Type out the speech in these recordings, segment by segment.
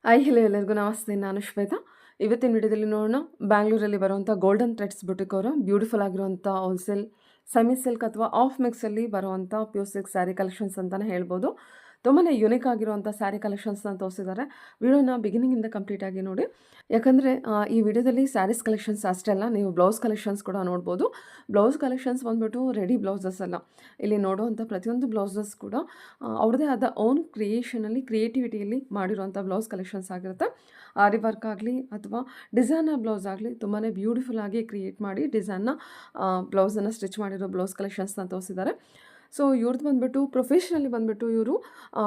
Hi hello ಎಲ್ಲರಿಗೂ ನಮಸ್ತೆ. ನಾನು ಶ್ವೇತಾ. ಇವತ್ತಿನ ವಿಡಿಯೋದಲ್ಲಿ ನೋಡೋಣ, ಬ್ಯಾಂಗ್ಳೂರಲ್ಲಿ ಬರುವಂಥ ಗೋಲ್ಡನ್ ಥ್ರೆಡ್ಸ್ ಬುಟಿಕ್ ಅವರು ಬ್ಯೂಟಿಫುಲ್ ಆಗಿರುವಂಥ ಹೋಲ್ಸೇಲ್ ಸೆಮಿ ಸಿಲ್ಕ್ ಅಥವಾ ಆಫ್ ಮಿಕ್ಸಲ್ಲಿ ಬರುವಂಥ ಪ್ಯೂರ್ ಸಿಲ್ಕ್ ಸ್ಯಾರಿ ಕಲೆಕ್ಷನ್ಸ್ ಅಂತಲೇ ಹೇಳ್ಬೋದು. ತುಂಬಾ ಯುನಿಕ್ ಆಗಿರುವಂಥ ಸ್ಯಾರಿ ಕಲೆಕ್ಷನ್ಸ್ನ ತೋರಿಸಿದ್ದಾರೆ. ವಿಡಿಯೋನ ಬಿಗಿನಿಂಗಿಂದ ಕಂಪ್ಲೀಟಾಗಿ ನೋಡಿ, ಯಾಕಂದರೆ ಈ ವಿಡಿಯೋದಲ್ಲಿ ಸ್ಯಾರೀಸ್ ಕಲೆಕ್ಷನ್ಸ್ ಅಷ್ಟೇ ಅಲ್ಲ, ನೀವು ಬ್ಲೌಸ್ ಕಲೆಕ್ಷನ್ಸ್ ಕೂಡ ನೋಡ್ಬೋದು. ಬ್ಲೌಸ್ ಕಲೆಕ್ಷನ್ಸ್ ಬಂದುಬಿಟ್ಟು ರೆಡಿ ಬ್ಲೌಸಸ್ ಅಲ್ಲ, ಇಲ್ಲಿ ನೋಡುವಂಥ ಪ್ರತಿಯೊಂದು ಬ್ಲೌಸಸ್ ಕೂಡ ಅವ್ರದ್ದೇ ಆದ ಓನ್ ಕ್ರಿಯೇಟಿವಿಟಿಯಲ್ಲಿ ಮಾಡಿರುವಂಥ ಬ್ಲೌಸ್ ಕಲೆಕ್ಷನ್ಸ್ ಆಗಿರುತ್ತೆ. ಆರಿ ವರ್ಕ್ ಆಗಲಿ ಅಥವಾ ಡಿಸೈನರ್ ಬ್ಲೌಸ್ ಆಗಲಿ ತುಂಬಾ ಬ್ಯೂಟಿಫುಲ್ ಆಗಿ ಕ್ರಿಯೇಟ್ ಮಾಡಿ ಡಿಸೈನ್ನ ಬ್ಲೌಸನ್ನು ಸ್ಟಿಚ್ ಮಾಡಿರೋ ಬ್ಲೌಸ್ ಕಲೆಕ್ಷನ್ಸ್ನ ತೋರಿಸಿದ್ದಾರೆ. ಸೊ ಇವ್ರದ್ದು ಬಂದುಬಿಟ್ಟು ಪ್ರೊಫೆಷ್ನಲಿ ಬಂದುಬಿಟ್ಟು ಇವರು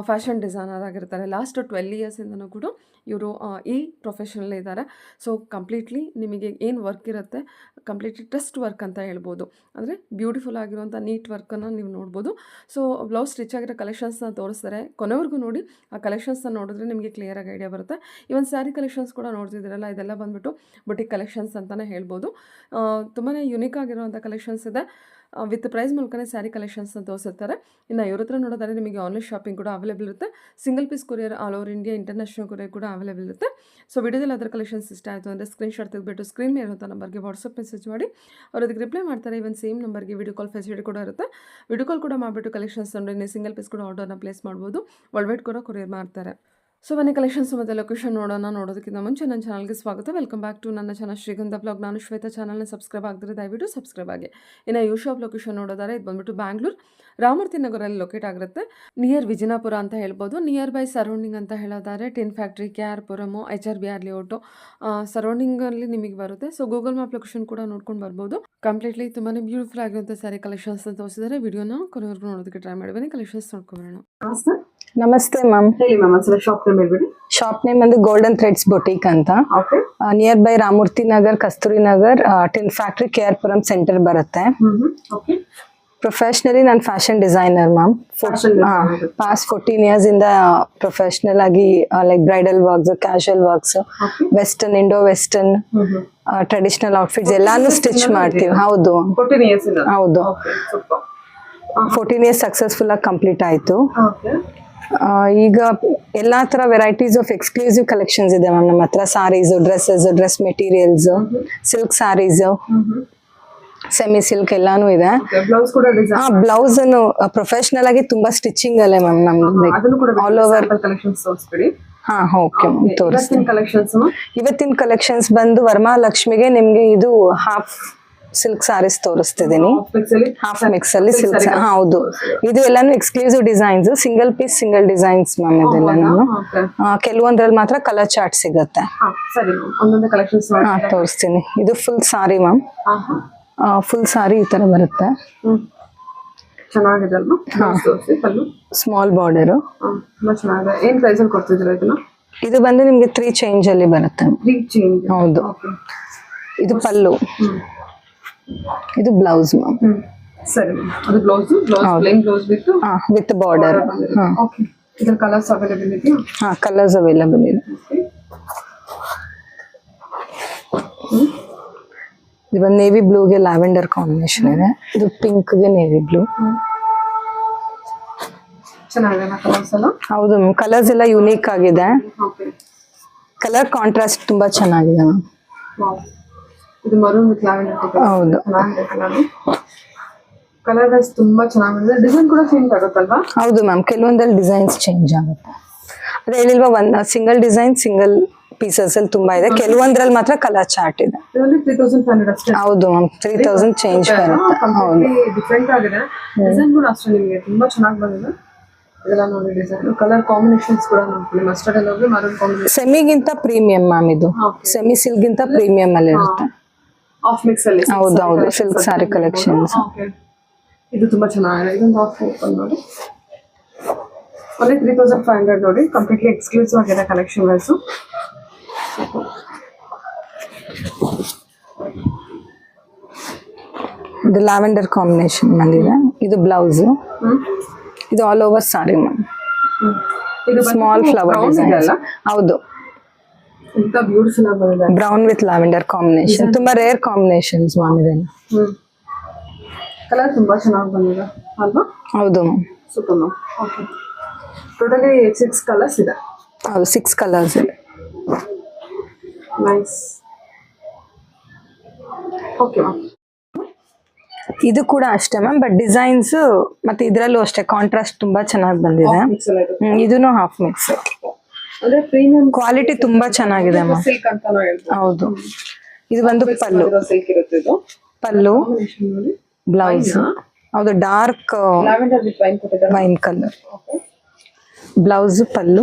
ಫ್ಯಾಷನ್ ಡಿಸೈನರ್ ಆಗಿರ್ತಾರೆ. ಲಾಸ್ಟ್ 12 ಇಯರ್ಸಿಂದನೂ ಕೂಡ ಇವರು ಈ ಪ್ರೊಫೆಷನಲ್ಲೇ ಇದ್ದಾರೆ. ಸೊ ಕಂಪ್ಲೀಟ್ಲಿ ನಿಮಗೆ ಏನು ವರ್ಕ್ ಇರುತ್ತೆ ಕಂಪ್ಲೀಟ್ಲಿ ಟ್ರಸ್ಟ್ ವರ್ಕ್ ಅಂತ ಹೇಳ್ಬೋದು. ಅಂದರೆ ಬ್ಯೂಟಿಫುಲ್ ಆಗಿರುವಂಥ ನೀಟ್ ವರ್ಕನ್ನು ನೀವು ನೋಡ್ಬೋದು. ಸೊ ಬ್ಲೌಸ್ ಸ್ಟಿಚ್ ಆಗಿರೋ ಕಲೆಕ್ಷನ್ಸ್ನ ತೋರಿಸ್ತಾರೆ. ಕೊನೆವರೆಗೂ ನೋಡಿ, ಆ ಕಲೆಕ್ಷನ್ಸ್ನ ನೋಡಿದ್ರೆ ನಿಮಗೆ ಕ್ಲಿಯರಾಗಿ ಐಡಿಯಾ ಬರುತ್ತೆ. ಇವನ್ ಸ್ಯಾರಿ ಕಲೆಕ್ಷನ್ಸ್ ಕೂಡ ನೋಡ್ತಿದ್ದೀರಲ್ಲ, ಇದೆಲ್ಲ ಬಂದುಬಿಟ್ಟು ಬುಟಿಕ್ ಕಲೆಕ್ಷನ್ಸ್ ಅಂತಲೇ ಹೇಳ್ಬೋದು. ತುಂಬಾ ಯುನಿಕ್ ಆಗಿರುವಂಥ ಕಲೆಕ್ಷನ್ಸ್ ಇದೆ. ವಿತ್ ಪ್ರೈಸ್ ಮೂಲಕನೇ ಸ್ಯಾರಿ ಕಲೆಕ್ಷನ್ಸ್ನ ತೋರಿಸಿರ್ತಾರೆ. ಇನ್ನು ಇವ್ರ ಹತ್ರ ನೋಡೋದಾದ್ರೆ ನಿಮಗೆ ಆನ್ಲೈನ್ ಶಾಪಿಂಗ್ ಕೂಡ ಅವೈಲೇಬಲ್ ಇರುತ್ತೆ. Single piece courier all over India, international courier ಕೂಡ ಅವೈಲೇಬಲ್ ಇರುತ್ತೆ. ಸೊ ವಿಡಿಯೋದಲ್ಲಿ ಅದರ ಕಲೆಕ್ಷನ್ಸ್ ಇಷ್ಟ ಆಯಿತು ಅಂದರೆ ಸ್ಕ್ರೀನ್ಶಾಟ್ ತೆಗೆದುಬಿಟ್ಟು ಸ್ಕ್ರೀನ್ ಮೇಲೆ ಇರುವಂಥ ನಂಬರ್ಗೆ ವಾಟ್ಸಪ್ ಮೆಸೇಜ್ ಮಾಡಿ, ಅವ್ರು ಅದಕ್ಕೆ ರಿಪ್ಲೈ ಮಾಡ್ತಾರೆ. ಇವನ್ ಸೇಮ್ ನಂಬರ್ಗೆ ವಿಡಿಯೋ ಕಾಲ್ ಫೆಸಿಲಿಟಿ ಕೂಡ ಇರುತ್ತೆ. ವಿಡಿಯೋ ಕಾಲ್ ಕೂಡ ಮಾಡಿಬಿಟ್ಟು ಕಲೆಕ್ಷನ್ಸ್ ಅಂದರೆ ನೀವು ಸಿಂಗಲ್ ಪೀಸ್ ಕೂಡ ಆರ್ಡರ್ನ ಪ್ಲೇಸ್ ಮಾಡ್ಬೋದು. ವರ್ಲ್ಡ್ ವೈಡ್ ಕೂಡ ಕೊರಿಯರ್ ಮಾಡ್ತಾರೆ. ಸೊ ಬನ್ನಿ ಕಲೆಕ್ಷನ್ಸ್ ಮತ್ತು ಲೊಕೇಶನ್ ನೋಡೋದಕ್ಕಿಂತ ಮುಂಚೆ ನನ್ನ ಚಾನಲ್ಗೆ ಸ್ವಾಗತ. ವೆಲ್ಕಮ್ ಬ್ಯಾಕ್ ಟು ನನ್ನ ಚಾನಲ್ ಶ್ರೀಗಂಧ ಬ್ಲಾಗ್. ನಾನು ಶ್ವೇತಾ. ಚಾನಲ್ನ ಸಬ್ಸ್ಕ್ರೈಬ್ ಆಗಿದ್ರೆ ದಯವಿಟ್ಟು ಸಬ್ಸ್ಕ್ರೈಬ್ ಆಗಿ. ಇನ್ನು ಯು ಶಾಪ್ ಲೊಕೇಶನ್ ನೋಡೋದಾರೆ ಇದು ಬಂದುಬಿಟ್ಟು ಬ್ಯಾಂಗ್ಳೂರ್ ರಾಮೂರ್ತಿ ನಗರಲ್ಲಿ ಲೊಕೇಟ್ ಆಗಿರುತ್ತೆ. ನಿಯರ್ ವಿಜಯಪುರ ಅಂತ ಹೇಳ್ಬೋದು. ನಿಯರ್ ಬೈ ಸರೌಂಡಿಂಗ್ ಅಂತ ಹೇಳೋದಾರೆ ಟಿನ್ ಫ್ಯಾಕ್ಟ್ರಿ, KR-ಪುರಮು, HRBR ಲೇಔಟು ಸರೌಂಡಿಂಗಲ್ಲಿ ನಿಮಗೆ ಬರುತ್ತೆ. ಸೊ ಗೂಗಲ್ ಮ್ಯಾಪ್ ಲೊಕೇಶನ್ ಕೂಡ ನೋಡ್ಕೊಂಡು ಬರ್ಬೋದು. ಕಂಪ್ಲೀಟ್ಲಿ ತುಂಬಾ ಬ್ಯೂಟಿಫುಲ್ ಆಗಿರುವಂಥ ಸ್ಯಾರಿ ಕಲೆಕ್ಷನ್ಸ್ ಅಂತ ತೋರಿಸಿದ್ದಾರೆ. ವಿಡಿಯೋನ ಕೊನೆವರೆಗೂ ನೋಡೋದಕ್ಕೆ ಟ್ರೈ ಮಾಡಿ. ಬನ್ನಿ ಕಲೆಕ್ಷನ್ಸ್ ನೋಡ್ಕೊಬರೋಣ. ನಮಸ್ತೆ ಮ್ಯಾಮ್. ಹೇಳಿ ಮ್ಯಾಮ್, ಒಂದ್ಸಲ ಶಾಪ್ ನೇಮ್ ಹೇಳ್ಬಿಡಿ. ಶಾಪ್ ನೇಮ್ ಅಂದ್ರೆ ಗೋಲ್ಡನ್ ಥ್ರೆಡ್ಸ್ ಬೊಟಿಕ್ ಅಂತ. Nearby Ramurthy Nagar, Kasturi Nagar, tin factory, KR-ಪುರಂ ಸೆಂಟರ್ ಬರುತ್ತೆ. ಪ್ರೊಫೆಷನಲಿ ನಾನು fashion designer ma'am. Past 14 years ಇಂದ ಪ್ರೊಫೆಷನಲ್ ಆಗಿ like bridal works, casual works, western, Indo western, traditional outfits ಎಲ್ಲಾನು ಸ್ಟಿಚ್ ಮಾಡ್ತೀವಿ. ಹೌದು ಹೌದು. 14 ಇಯರ್ಸ್ ಸಕ್ಸಸ್ಫುಲ್ ಆಗಿ ಕಂಪ್ಲೀಟ್ ಆಯ್ತು. ಈಗ ಎಲ್ಲಾ ತರ ವೆರೈಟೀಸ್ ಆಫ್ ಎಕ್ಸ್ಕ್ಲೂಸಿವ್ ಕಲೆಕ್ಷನ್ಸ್ ಇದೆ ಮ್ಯಾಮ್ ನಮ್ಮ ಹತ್ರ. Saris, dresses, dress materials, silk saris, semi silk ಎಲ್ಲಾನು ಇದೆ. ಬ್ಲೌಸ್ ಅನ್ನು ಪ್ರೊಫೆಷನಲ್ ಆಗಿ ತುಂಬಾ ಸ್ಟಿಚಿಂಗ್ ಅಲ್ಲೇ ಮ್ಯಾಮ್ ನಮ್ದು ಆಲ್ ಓವರ್. ಹಾ ಓಕೆ ಮ್ಯಾಮ್, ತೋರಿಸ್ತೀನಿ. ಇವತ್ತಿನ ಕಲೆಕ್ಷನ್ಸ್ ಬಂದು ವರಮಹಾಲಕ್ಷ್ಮಿಗೆ ನಿಮ್ಗೆ ಇದು ಹಾಫ್ ಸಿಲ್ಕ್ ಸಾರೀಸ್ ತೋರಿಸ್ತಿದ್ದೀನಿ. ಹಾಫ್ ಮಿಕ್ಸ್ ಅಲ್ಲಿ ಸಿಲ್ಕ್. ಹೌದು, ಇದು ಎಲ್ಲಾನು exclusive designs, single piece single designs ma'am. ಇದೆಲ್ಲ ಕೆಲವೊಂದ್ರಲ್ಲಿ ಮಾತ್ರ ಕಲರ್ ಚಾರ್ಟ್ ಸಿಗುತ್ತೆ. ತೋರಿಸ್ತೀನಿ. ಇದು full sari ma'am. Full sari ಈ ತರ ಬರುತ್ತೆ. Small border. ಇದು ಬಂದು ನಿಮ್ಗೆ 3 ಚೇಂಜ್ ಅಲ್ಲಿ ಬರುತ್ತೆ. ಹೌದು. ಇದು ಪಲ್ಲು, ಇದು ಬ್ಲೌಸ್ ಮ್ಯಾಮ್. ಸರಿ, ಅದು blouse plain blouse with border. ಇದರ ಕಲರ್ಸ್ ಅವೈಲೇಬಲ್ ಇದೆ. ಕಲರ್ಸ್ ಅವೈಲೇಬಲ್ ಇದೆ. ಇದು ನೇವಿ ಬ್ಲೂಗೆ ಲ್ಯಾವೆಂಡರ್ ಕಾಂಬಿನೇಷನ್ ಇದೆ. ಇದು ಪಿಂಕ್ ಗೆ ನೇವಿ ಬ್ಲೂ. ಹೌದು ಮ್ಯಾಮ್, ಕಲರ್ಸ್ ಎಲ್ಲ ಯುನೀಕ್ ಆಗಿದೆ. ಕಲರ್ ಕಾಂಟ್ರಾಸ್ಟ್ ತುಂಬಾ ಚೆನ್ನಾಗಿದೆ ಮ್ಯಾಮ್. ಇದು ಮರೂನ್ ವಿತ್ ಲ್ಯಾವೆಂಡರ್. ಹೌದು, ಕಲರ್ ವೈಸ್ ತುಂಬಾ ಚೆನ್ನಾಗಿದೆ. ಡಿಸೈನ್ ಕೂಡ ಚೇಂಜ್ ಆಗುತ್ತಲ್ವಾ? ಹೌದು ಮ್ಯಾಮ್, ಕೆಲವೊಂದಲ್ಲಿ ಡಿಸೈನ್ಸ್ ಚೇಂಜ್ ಆಗುತ್ತೆ. ಅದೇ ಹೇಳಿಲ್ವಾ, ಒಂದು ಸಿಂಗಲ್ ಡಿಸೈನ್ ಸಿಂಗಲ್ ಪೀಸಸ್ ಅಲ್ಲಿ ತುಂಬಾ ಇದೆ. ಕೆಲವೊಂದ್ರಲ್ಲಿ ಮಾತ್ರ ಕಲರ್ ಚಾರ್ಟ್ ಇದೆ. 3500 ಅಷ್ಟೇ. ಹೌದು ಮ್ಯಾಮ್, 3000 ಚೇಂಜ್ ಬರುತ್ತೆ. ಹೌದು, ಡಿಫರೆಂಟ್ ಆಗಿದೆ. ಡಿಸೈನ್ ಕೂಡ ಅಷ್ಟೇ ನಿಮಗೆ ತುಂಬಾ ಚೆನ್ನಾಗಿ ಬಂದಿದೆ. ಇದೆಲ್ಲ ನೋಡಿ ಡಿಸೈನ್, ಕಲರ್ ಕಾಂಬಿನೇಷನ್ಸ್ ಕೂಡ ನೋಡಿ. ಮಸ್ಟರ್ಡ್ ಅಲ್ಲಿ ಮರೂನ್ ಕಾಂಬಿನೇಷನ್. ಸೆಮಿಗಿಂತ ಪ್ರೀಮಿಯಂ ಮ್ಯಾಮ್ ಇದು. ಸೆಮಿ ಸಿಲ್ಕ್ ಗಿಂತ ಪ್ರೀಮಿಯಂ ಅಲ್ಲಿ ಇರುತ್ತೆ. ಆಫ್ ಮಿಕ್ಸ್ ಅಲ್ಲಿ. ಹೌದು ಹೌದು, ಸಿಲ್ಕ್ ಸಾರಿ ಕಲೆಕ್ಷನ್ಸ್. ಇದು ತುಂಬಾ ಚೆನ್ನಾಗಿದೆ. ಇದೊಂದು ಆಫ್ ಓಪನ್ ನೋಡಿ. only 3500 ನೋಡಿ. ಕಂಪ್ಲೀಟ್ಲಿ ಎಕ್ಸ್ಕ್ಲೂಸಿವ್ ಆಗಿದೆ ಕಲೆಕ್ಷನ್ ವೈಸ್. ಇದು ಲ್ಯಾವೆಂಡರ್ ಕಾಂಬಿನೇಷನ್ ಬಂದಿದೆ. ಇದು ಬ್ಲೌಸ್. ಇದು all over sorry ma'am. Small flower design. ಹೌದು, ಬ್ಯೂಟಿಫುಲ್ ಆಗಿದೆ. Brown with lavender combination. ತುಂಬಾ ರೇರ್ ಕಾಂಬಿನೇಷನ್ಸ್ ಮ್ಯಾಮ್ ಇದೆಲ್ಲ. ಕಲರ್ ತುಂಬಾ ಚೆನ್ನಾಗಿ ಬಂದಿದೆ ಅಲ್ವಾ? ಹೌದು ma'am. Super ma'am. Okay, totally 6 colours ಇದೆ. ಹೌದು, 6 ಕಲರ್ಸ್ ಇದೆ. ನೈಸ್. Okay ma'am. ಇದು ಕೂಡ ಅಷ್ಟೇ ಮ್ಯಾಮ್, ಬಟ್ ಡಿಸೈನ್ಸ್ ಮತ್ತೆ ಇದ್ರಲ್ಲೂ ಅಷ್ಟೇ ಕಾಂಟ್ರಾಸ್ಟ್ ತುಂಬಾ ಚೆನ್ನಾಗಿ ಬಂದಿದೆ. ಇದೂನು ಹಾಫ್ ಮಿಕ್ಸ್. ಅಂದ್ರೆ ಪ್ರೀಮಿಯಂ ಕ್ವಾಲಿಟಿ ತುಂಬಾ ಚೆನ್ನಾಗಿದೆ ಮ್ಯಾಮ್. ಸಿಲ್ಕ್ ಅಂತಾನೂ ಹೇಳ್ಬೋದು. ಹೌದು. ಇದು ಬಂದು ಪಲ್ಲು. ಸಿಲ್ಕ್ ಇರುತ್ತೆ ಇದು. ಪಲ್ಲು, ಕಾಂಬಿನೇಷನ್ ನೋಡಿ. ಬ್ಲೌಸ್. ಹೌದು, ಡಾರ್ಕ್ ಲ್ಯಾವೆಂಡರ್ ವಿತ್ ವೈನ್ ಕೊಟ್ಟಿದ್ದಾರೆ. Wine colour. Okay. Blouse, pallu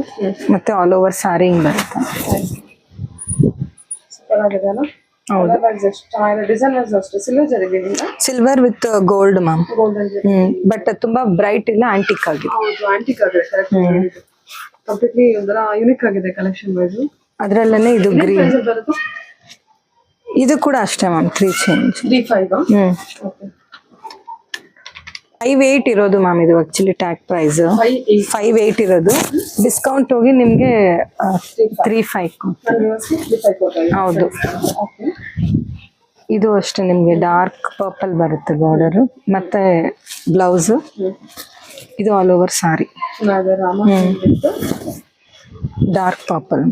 ಮತ್ತೆ ಆಲ್ ಓವರ್ ಸಾರಿ ಹಿಂಗ್ ಬರುತ್ತೆ. ಸೂಪರ್ ಆಗಿದೆ ಅಲ್ಲ. ಹೌದು. ಡಿಸೈನ್ ಅಷ್ಟೇ ಸಿಲ್ವರ್ ಜರಿ ಇದೆಯಲ್ಲ. Silver with gold ma'am. Golden ಜರಿ. ಬಟ್ ತುಂಬಾ ಬ್ರೈಟ್ ಇಲ್ಲ, ಆಂಟಿಕ್ ಆಗಿದೆ. ಹೌದು, ಆಂಟಿಕ್ ಆಗಿದೆ. ಕರೆಕ್ಟ್. ಕಂಪ್ಲೀಟ್ಲಿ ಒಂಥರ ಯೂನಿಕ್ ಆಗಿದೆ ಕಲೆಕ್ಷನ್ ವೈಸ್. ಅದ್ರಲ್ಲೇನೆ ಇದು ಗ್ರೀನ್. ಪ್ರೈಸ್ ಬರುತ್ತೆ. ಇದು ಕೂಡ ಅಷ್ಟೇ ಮ್ಯಾಮ್, 3 ಚೇಂಜ್. 35. ಓಕೆ. 58 ಇರೋದು ಮ್ಯಾಮ್. ಇದು ಆಕ್ಚುಲಿ ಟ್ಯಾಗ್ ಪ್ರೈಸ್ 58 ಇರೋದು. ಡಿಸ್ಕೌಂಟ್ ಹೋಗಿ ನಿಮ್ಗೆ 35. ಹೌದು. ಇದು ಅಷ್ಟೇ ನಿಮ್ಗೆ ಡಾರ್ಕ್ ಪರ್ಪಲ್ ಬರುತ್ತೆ ಬಾರ್ಡರ್ ಮತ್ತೆ ಬ್ಲೌಸ್. ಇದು all over sari dark purple.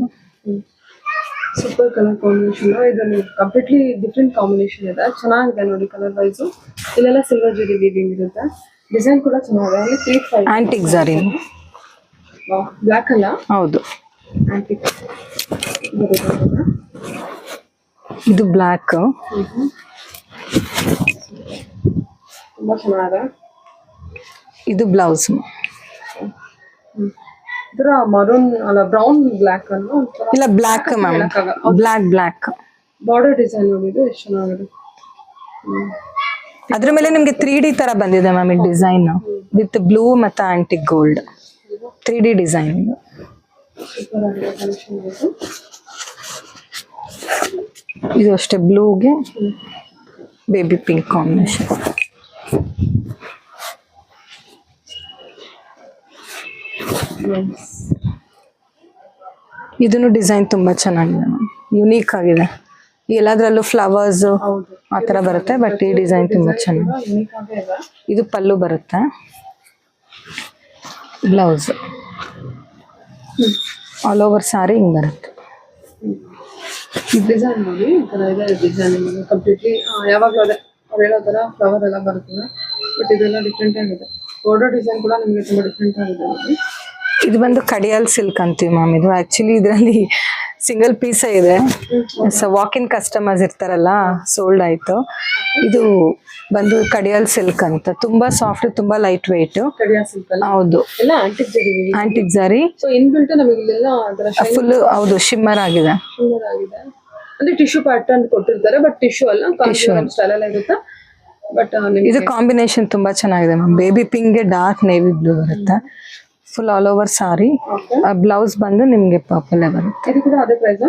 Super colour combination. ಇದನ್ನು ಕಂಪ್ಲೀಟ್ಲಿ ಡಿಫ್ರೆಂಟ್ ಕಾಂಬಿನೇಷನ್ ಇದೆ. ಚೆನ್ನಾಗಿದೆ ನೋಡಿ ಕಲರ್ ವೈಸ್. ಇಲ್ಲೆಲ್ಲ ಸಿಲ್ವರ್ ಜರಿ ವೀವಿಂಗ್ ಇರುತ್ತೆ. ಡಿಸೈನ್ ಕೂಡ ಚೆನ್ನಾಗಿದೆ. ಅಲ್ಲಿ 35. ಆಂಟಿಕ್ ಸಾರಿ. ಬ್ಲ್ಯಾಕ್ ಅಲ್ಲ. ಹೌದು. ಆಂಟಿಕ್. ಇದು ಬ್ಲ್ಯಾಕ್. ತುಂಬಾ ಚೆನ್ನಾಗಿದೆ. ಇದು ಬ್ಲೌಸ್. ಇದರ ಮರೂನ್ ಅಲ್ಲ ಬ್ರೌನ್ ಬ್ಲ್ಯಾಕ್ ಅನ್ನು ಇಲ್ಲ black ma'am. Black border design ನೋಡಿದ್ರೆ ಎಷ್ಟು ಚೆನ್ನಾಗಿದೆ. ಅದ್ರ ಮೇಲೆ ನಿಮ್ಗೆ 3D ತರ ಬಂದಿದೆ ಮ್ಯಾಮ್ ಈ ಡಿಸೈನ್ ವಿತ್ ಬ್ಲೂ ಮತ್ತೆ antique gold 3D design. Super ಆಗಿದೆ ಕಲೆಕ್ಷನ್ ಇದು. ಇದು ಅಷ್ಟೇ ಬ್ಲೂಗೆ ಬೇಬಿ ಪಿಂಕ್ ಕಾಂಬಿನೇಷನ್. ಇದನ್ನು ಡಿಸೈನ್ ತುಂಬಾ ಚೆನ್ನಾಗಿದೆ ಮ್ಯಾಮ್, ಯುನೀಕ್ ಆಗಿದೆ. ಎಲ್ಲದರಲ್ಲೂ ಫ್ಲವರ್ಸ್ ಆ ತರ ಬರುತ್ತೆ, ಬಟ್ ಈ ಡಿಸೈನ್ ತುಂಬಾ ಚೆನ್ನಾಗಿದೆ. ಇದು ಪಲ್ಲು ಬರುತ್ತೆ, ಬ್ಲೌಸ್ ಆಲ್ ಓವರ್ ಸಾರಿ ಹಿಂಗ್ ಬರುತ್ತೆ. ಡಿಸೈನ್ ನೋಡಿ ಈ ತರ ಇದೆ ಡಿಸೈನ್. ಕಂಪ್ಲೀಟ್ಲಿ ಯಾವಾಗಲೂ ಅದೇ ಅವ್ರು ಹೇಳೋ ತರ ಫ್ಲವರ್ ಎಲ್ಲ ಬರ್ತದೆ, ಬಟ್ ಇದೆಲ್ಲ ಡಿಫ್ರೆಂಟ್ ಆಗಿದೆ. ಬಾರ್ಡರ್ ಡಿಸೈನ್ ಕೂಡ ನಿಮಗೆ ತುಂಬಾ ಡಿಫ್ರೆಂಟ್ ಆಗಿದೆ ನೋಡಿ. ಇದು ಬಂದು ಕಡಿಯಾಲ್ ಸಿಲ್ಕ್ ಅಂತೀವಿ ಮ್ಯಾಮ್. ಇದು ಆಕ್ಚುಲಿ ಇದರಲ್ಲಿ ಸಿಂಗಲ್ ಪೀಸ್ ಇದೆ. ವಾಕ್ ಇನ್ ಕಸ್ಟಮರ್ಸ್ ಇರ್ತಾರಲ್ಲ, ಸೋಲ್ಡ್ ಆಯ್ತು. ಇದು ಬಂದು ಕಡಿಯಾಲ್ ಸಿಲ್ಕ್ ಅಂತ, ತುಂಬಾ ಸಾಫ್ಟ್, ತುಂಬಾ ಲೈಟ್ ವೆಯ್ಟ್. ಹೌದು, ಎಲ್ಲ ಆಂಟಿಕ್ ಜರಿ. ಆಂಟಿಕ್ ಜರಿ. ಸೊ ಇನ್ಬಿಲ್ಟ್ ನಮಗೆ ಇಲ್ಲೆಲ್ಲ ಅದರ ಫುಲ್ ಹೌದು ಶಿಮ್ಮರ್ ಆಗಿದೆ. ಶಿಮ್ಮರ್ ಆಗಿದೆ. ಅಂದ್ರೆ ಟಿಶ್ಯೂ ಪ್ಯಾಟರ್ನ್ ಕೊಟ್ಟಿರ್ತಾರೆ, ಬಟ್ ಟಿಶ್ಯೂ ಅಲ್ಲ, ಕಾಂಜೀವರಂ ಸ್ಟೈಲ್ ಎಲ್ಲ ಇರುತ್ತೆ. ಬಟ್ ಇದು ಕಾಂಬಿನೇಷನ್ ತುಂಬಾ ಚೆನ್ನಾಗಿದೆ ಮ್ಯಾಮ್. ಬೇಬಿ ಪಿಂಕ್ ಗೆ ಡಾರ್ಕ್ ನೇವಿ ಬ್ಲೂ ಬರುತ್ತೆ. ಫುಲ್ ಆಲ್ ಓವರ್ ಸಾರಿ. ಬ್ಲೌಸ್ ಬಂದು ನಿಮ್ಗೆ ಪರ್ಪಲ್ ಬರುತ್ತೆ. ಇದು ಕೂಡ ಅದೇ ಪ್ರೈಸ್.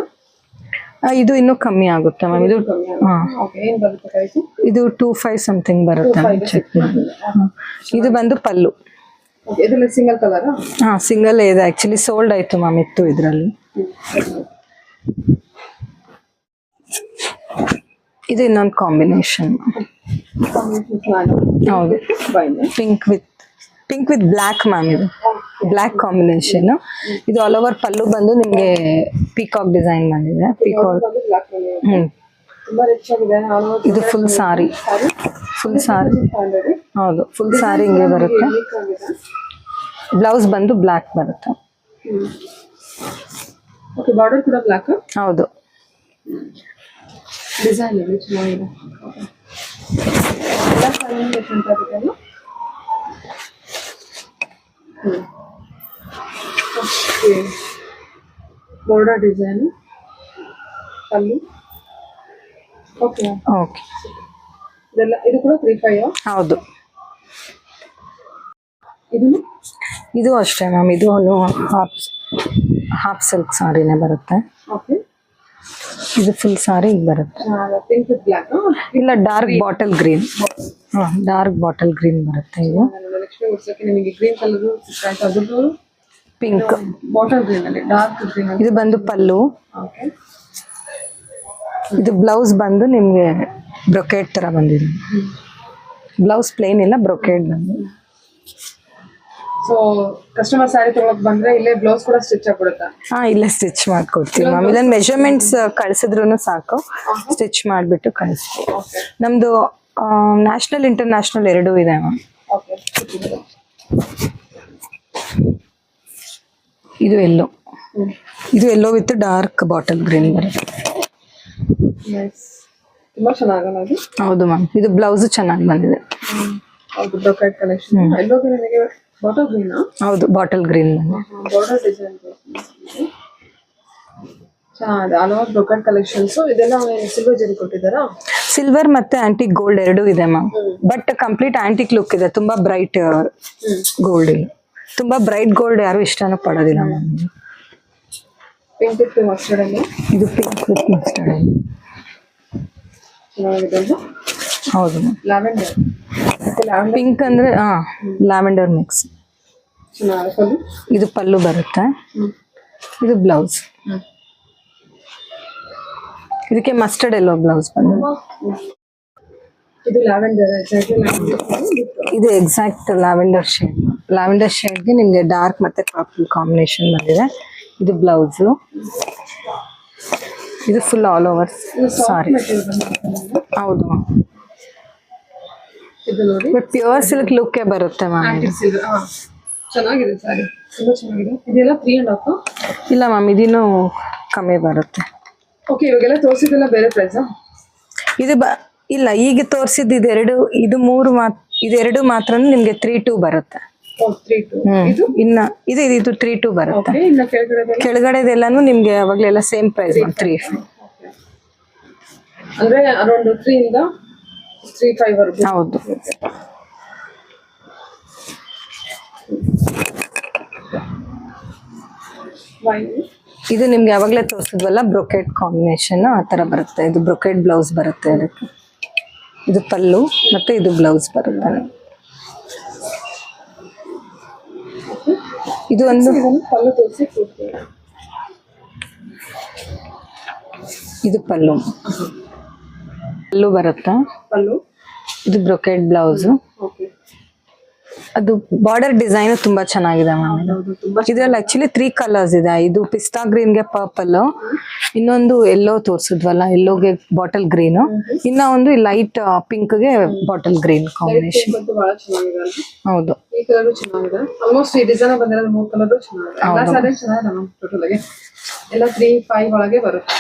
ಇದು ಇನ್ನೂ ಕಮ್ಮಿ ಆಗುತ್ತೆ ಮ್ಯಾಮ್. ಇದು ಏನ್ ಬರುತ್ತೆ ಪ್ರೈಸ್? ಇದು 25 ಸಮಥಿಂಗ್ ಬರುತ್ತೆ. ಚೆಕ್ ಮಾಡಿ. ಇದು ಬಂದು ಪಲ್ಲು. ಇದೆಲ್ಲ ಸಿಂಗಲ್ ಕಲರ್. ಹಾ, ಸಿಂಗಲ್ ಇದೆ ಆಕ್ಚುಲಿ, ಸೋಲ್ಡ್ ಆಯ್ತು ಮ್ಯಾಮ್, ಇತ್ತು ಇದರಲ್ಲಿ. ಇದು ಇನ್ನೊಂದು ಕಾಂಬಿನೇಷನ್. ಹೌದು, ಪಿಂಕ್ ವಿತ್ ಬ್ಲ್ಯಾಕ್ ಮ್ಯಾಮ್. ಇದು ಬ್ಲ್ಯಾಕ್ ಕಾಂಬಿನೇಷನ್. ಇದು ಆಲ್ ಓವರ್ ಪಲ್ಲು ಬಂದು ನಿಮ್ಗೆ ಪೀಕಾಕ್ ಡಿಸೈನ್ ಬಂದಿದೆ. ಪೀಕಾಕ್. ಇದು ಫುಲ್ ಸಾರಿ. ಫುಲ್ ಸಾರಿ. ಹೌದು, ಫುಲ್ ಸಾರಿ ಹಿಂಗೆ ಬರುತ್ತೆ. ಬ್ಲೌಸ್ ಬಂದು ಬ್ಲ್ಯಾಕ್ ಬರುತ್ತೆ. ಓಕೆ, ಬಾರ್ಡರ್ ಕೂಡ ಬ್ಲ್ಯಾಕ್. ಹೌದು. ಡಿಸೈನ್ ಚೆನ್ನಾಗಿದೆ. ಎಲ್ಲ ಕಲರ್ ಡಿಫ್ರೆಂಟ್ ಆಗಿದೆ. ಓಕೆ, ಬಾರ್ಡರ್ ಡಿಸೈನ್ ಪಲ್ಲು. ಓಕೆ ಓಕೆ, ಇದೆಲ್ಲ ಇದು ಕೂಡ 35. ಹೌದು. ಇದು ಅಷ್ಟೇ ಮ್ಯಾಮ್. ಇದು ಹಾಫ್ ಸಿಲ್ಕ್ ಸಾರಿನೇ ಬರುತ್ತೆ. ಓಕೆ, ಇದು ಫುಲ್ ಸಾರಿ ಈಗ ಬರುತ್ತೆ. Pink with black. ಇಲ್ಲ, dark bottle green. Dark bottle green ಬರುತ್ತೆ. ಇದು ಲಕ್ಷ್ಮಿ ಉತ್ಸವಕ್ಕೆ ನಿಮಗೆ ಗ್ರೀನ್ ಕಲರ್ ಅದ್ರದ್ದು ಪಿಂಕ್ ಬಾಟಲ್ ಗ್ರೀನ್ ಅಲ್ಲಿ ಡಾರ್ಕ್ ಗ್ರೀನ್. ಇದು ಬಂದು ಪಲ್ಲು. ಓಕೆ, ಇದು ಬ್ಲೌಸ್ ಬಂದು ನಿಮ್ಗೆ ಬ್ರೊಕೇಡ್ ತರ ಬಂದಿದೆ. ಬ್ಲೌಸ್ ಪ್ಲೇನ್ ಇಲ್ಲ, ಬ್ರೊಕೇಡ್ ಬಂದಿದೆ. ಸೊ ಕಸ್ಟಮರ್ ಸ್ಯಾರಿ ತಗೊಳಕ್ ಬಂದ್ರೆ ಇಲ್ಲೇ ಬ್ಲೌಸ್ ಕೂಡ ಸ್ಟಿಚ್ ಆಗ್ಬಿಡುತ್ತಾ? ಹಾ, ಇಲ್ಲೇ ಸ್ಟಿಚ್ ಮಾಡ್ಕೊಡ್ತೀವಿ ಮ್ಯಾಮ್. ಇಲ್ಲ ಮೆಜರ್ಮೆಂಟ್ಸ್ ಕಳ್ಸಿದ್ರು ಸಾಕು, ಸ್ಟಿಚ್ ಮಾಡ್ಬಿಟ್ಟು ಕಳಿಸ್ತೀವಿ. ನಮ್ದು ನ್ಯಾಷನಲ್ ಇಂಟರ್ನ್ಯಾಷನಲ್ ಎರಡೂ ಇದೆ ಮ್ಯಾಮ್. ಓಕೆ. ಇದು ಎಲ್ಲೋ, ಇದು ಎಲ್ಲೋ ವಿತ್ ಡಾರ್ಕ್ ಬಾಟಲ್ ಗ್ರೀನ್ ಬರುತ್ತೆ. ನೈಸ್, ತುಂಬಾ ಚೆನ್ನಾಗಲ್ಲ ಅದು? ಹೌದು ಮ್ಯಾಮ್. ಇದು ಬ್ಲೌಸ್ ಚೆನ್ನಾಗಿ ಬಂದಿದೆ. ಹೌದು, ಬ್ರೊಕೈಡ್ ಕಲೆಕ್ಷನ್. ಎಲ್ಲೋ ನನಗೆ ಬಾಟಲ್ ಗ್ರೀನ್. ಹೌದು, ಬಾಟಲ್ ಗ್ರೀನ್ ಬಂದಿದೆ. ಬಾರ್ಡರ್ ಡಿಸೈನ್ ಚೆನ್ನಾಗಿದೆ. ಹಲವಾರು ಬ್ರೊಕೈಡ್ ಕಲೆಕ್ಷನ್ಸ್. ಇದೆಲ್ಲ ಸಿಲ್ವರ್ ಜರಿ ಕೊಟ್ಟಿದ್ದಾರಾ? ಸಿಲ್ವರ್ ಮತ್ತೆ ಆಂಟಿಕ್ ಗೋಲ್ಡ್ ಎರಡೂ ಇದೆ ma'am. But complete antique look ಇದೆ, ತುಂಬಾ ಬ್ರೈಟ್ ಗೋಲ್ಡ್ ಇಲ್ಲ. ತುಂಬಾ ಬ್ರೈಟ್ ಗೋಲ್ಡ್ ಯಾರು ಇಷ್ಟನೂ ಪಡೋದಿಲ್ಲ ಮ್ಯಾಮ್. ಪಿಂಕ್ ವಿತ್ ಮಸ್ಟರ್ಡ್ ಅಲ್ಲಿ. ಇದು ಪಿಂಕ್ ವಿತ್ ಮಸ್ಟರ್ಡ್ ಅಲ್ಲಿ ಚೆನ್ನಾಗಿದೆ. ಹೌದು ಮ್ಯಾಮ್. ಲ್ಯಾವೆಂಡರ್. ಪಿಂಕ್ ಅಂದ್ರೆ ಲ್ಯಾವೆಂಡರ್ ಮಿಕ್ಸ್. ಚೆನ್ನಾಗಿದೆ. ಇದು ಪಲ್ಲು ಬರುತ್ತೆ, ಇದು ಬ್ಲೌಸ್. ಇದಕ್ಕೆ ಮಸ್ಟರ್ಡ್ ಎಲ್ಲೋ ಬ್ಲೌಸ್ ಬಂದಿದೆ. ಇದು ಲ್ಯಾವೆಂಡರ್. ಇದು ಎಕ್ಸಾಕ್ಟ್ ಲ್ಯಾವೆಂಡರ್ ಶೇಡ್. ಲ್ಯಾವೆಂಡರ್ ಶೇಡ್ಗೆ ನಿಮಗೆ ಡಾರ್ಕ್ ಮತ್ತೆ ಪರ್ಪಲ್ ಕಾಂಬಿನೇಷನ್ ಬಂದಿದೆ. ಇದು ಬ್ಲೌಸು. ಇದು ಫುಲ್ ಆಲ್ ಓವರ್ ಸಾರಿ. ಹೌದು ಮ್ಯಾಮ್. ಇದು ನೋಡಿ, ಬಟ್ ಪ್ಯೂರ್ ಸಿಲ್ಕ್ ಲುಕ್ ಬರುತ್ತೆ ಮ್ಯಾಮ್. Antique silver. ಚೆನ್ನಾಗಿದೆ ಸಾರಿ, ತುಂಬಾ ಚೆನ್ನಾಗಿದೆ. ಇದೆಲ್ಲ 3.5? ಇಲ್ಲ ಮ್ಯಾಮ್, ಇದಿನ್ನೂ ಕಮ್ಮಿ ಬರುತ್ತೆ. ಓಕೆ, ಇವಾಗೆಲ್ಲ ತೋರಿಸಿದೆಲ್ಲ ಬೇರೆ ಪ್ರೈಸಾ? ಇದು ಇಲ್ಲ, ಈಗ ತೋರಿಸಿದ್ದು ಇದೆರಡು, ಇದೆರಡು ಮಾತ್ರ ನಿಮ್ಗೆ 3.2 ಬರುತ್ತೆ. 3.2. ಇನ್ನ ಇದು 3.2 ಬರುತ್ತೆ. ಇನ್ನ ಕೆಳಗಡೆ ಕೆಳಗಡೆದೆಲ್ಲಾನು ನಿಮ್ಗೆ ಅವಾಗಲೆಲ್ಲ ಸೇಮ್ ಪ್ರೈಸ್ 3.5. ಅಂದ್ರೆ ಅರೌಂಡ್ 3 ಇಂದ 3.5 ವರೆಗೂ. ಹೌದು. ಇದು ನಿಮ್ಗೆ ಯಾವಾಗಲೇ ತೋರಿಸಿದ್ವಲ್ಲ ಬ್ರೊಕೆಟ್ ಕಾಂಬಿನೇಷನ್, ಆ ತರ ಬರುತ್ತೆ. ಇದು ಬ್ರೊಕೆಟ್ ಬ್ಲೌಸ್ ಬರುತ್ತೆ ಅದಕ್ಕೆ. ಇದು ಪಲ್ಲು ಮತ್ತೆ ಇದು ಬ್ಲೌಸ್ ಬರುತ್ತೆ. ಇದು ಒಂದು ಪಲ್ಲು ತೋರಿಸಿ. ಇದು ಪಲ್ಲು ಬರುತ್ತೆ. ಪಲ್ಲು. ಇದು ಬ್ರೊಕೆಟ್ ಬ್ಲೌಸ್. ಓಕೆ. ಅದು ಬಾರ್ಡರ್ ಡಿಸೈನ್ ತುಂಬಾ ಚೆನ್ನಾಗಿದೆ ಮ್ಯಾಮ್. ಇದ್ರಲ್ಲಿ ಆಕ್ಚುಲಿ 3 ಕಲರ್ಸ್ ಇದೆ. ಇದು ಪಿಸ್ತಾ ಗ್ರೀನ್ ಗೆ ಪರ್ಪಲ್, ಇನ್ನೊಂದು ಎಲ್ಲೋ ತೋರಿಸಿದ್ವಲ್ಲ, ಎಲ್ಲೋಗೆ ಬಾಟಲ್ ಗ್ರೀನ್, ಇನ್ನ ಒಂದು ಲೈಟ್ ಪಿಂಕ್ ಗೆ ಬಾಟಲ್ ಗ್ರೀನ್ ಕಾಂಬಿನೇಷನ್. ಬಹಳ ಚೆನ್ನಾಗಿದೆ ಅಲ್ವಾ? ಹೌದು. ಈ ಕಲರ್ ಚೆನ್ನಾಗಿದೆ. ಆಲ್ಮೋಸ್ಟ್ ಈ ಡಿಸೈನ್ ಬಂದಿರೋದು 3 ಕಲರ್ ಚೆನ್ನಾಗಿದೆ. ಎಲ್ಲ ಸಾರಿ ಚೆನ್ನಾಗಿದೆ ಮ್ಯಾಮ್. ಟೋಟಲ್ ಆಗಿ ಎಲ್ಲ 3.5 ಒಳಗೆ ಬರುತ್ತೆ.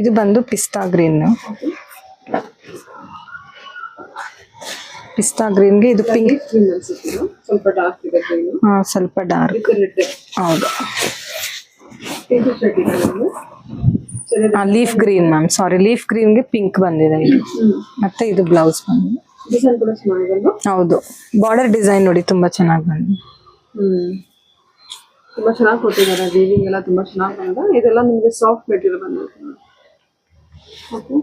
ಇದು ಬಂದು ಪಿಸ್ತಾ ಗ್ರೀನ್. ಪಿಸ್ತಾ ಗ್ರೀನ್ಗೆ ಇದು ಪಿಂಕ್. ಸ್ವಲ್ಪ ಡಾರ್ಕ್ ಇದೆ ಗ್ರೀನ್. ಸ್ವಲ್ಪ ಡಾರ್ಕ್. ಹೌದು. ಲೀಫ್ ಗ್ರೀನ್ ಮ್ಯಾಮ್, ಸಾರಿ, ಲೀಫ್ ಗ್ರೀನ್ಗೆ ಪಿಂಕ್ ಬಂದಿದೆ ಇದು. ಮತ್ತೆ ಇದು ಬ್ಲೌಸ್ ಬಂದಿದೆ. ಡಿಸೈನ್ ಕೂಡ ಚೆನ್ನಾಗಿದೆ. ಹೌದು. ಬಾರ್ಡರ್ ಡಿಸೈನ್ ನೋಡಿ ತುಂಬಾ ಚೆನ್ನಾಗಿ ಬಂದಿದೆ. ತುಂಬಾ ಚೆನ್ನಾಗಿ ಕೊಟ್ಟಿದ್ದಾರೆ. ವೀವಿಂಗ್ ಎಲ್ಲ ತುಂಬಾ ಚೆನ್ನಾಗಿ ಬಂದಿದೆ. ಇದೆಲ್ಲ ನಿಮಗೆ ಸಾಫ್ಟ್ ಮೆಟೀರಿಯಲ್ ಬಂದಿದೆ. ಓಕೆ.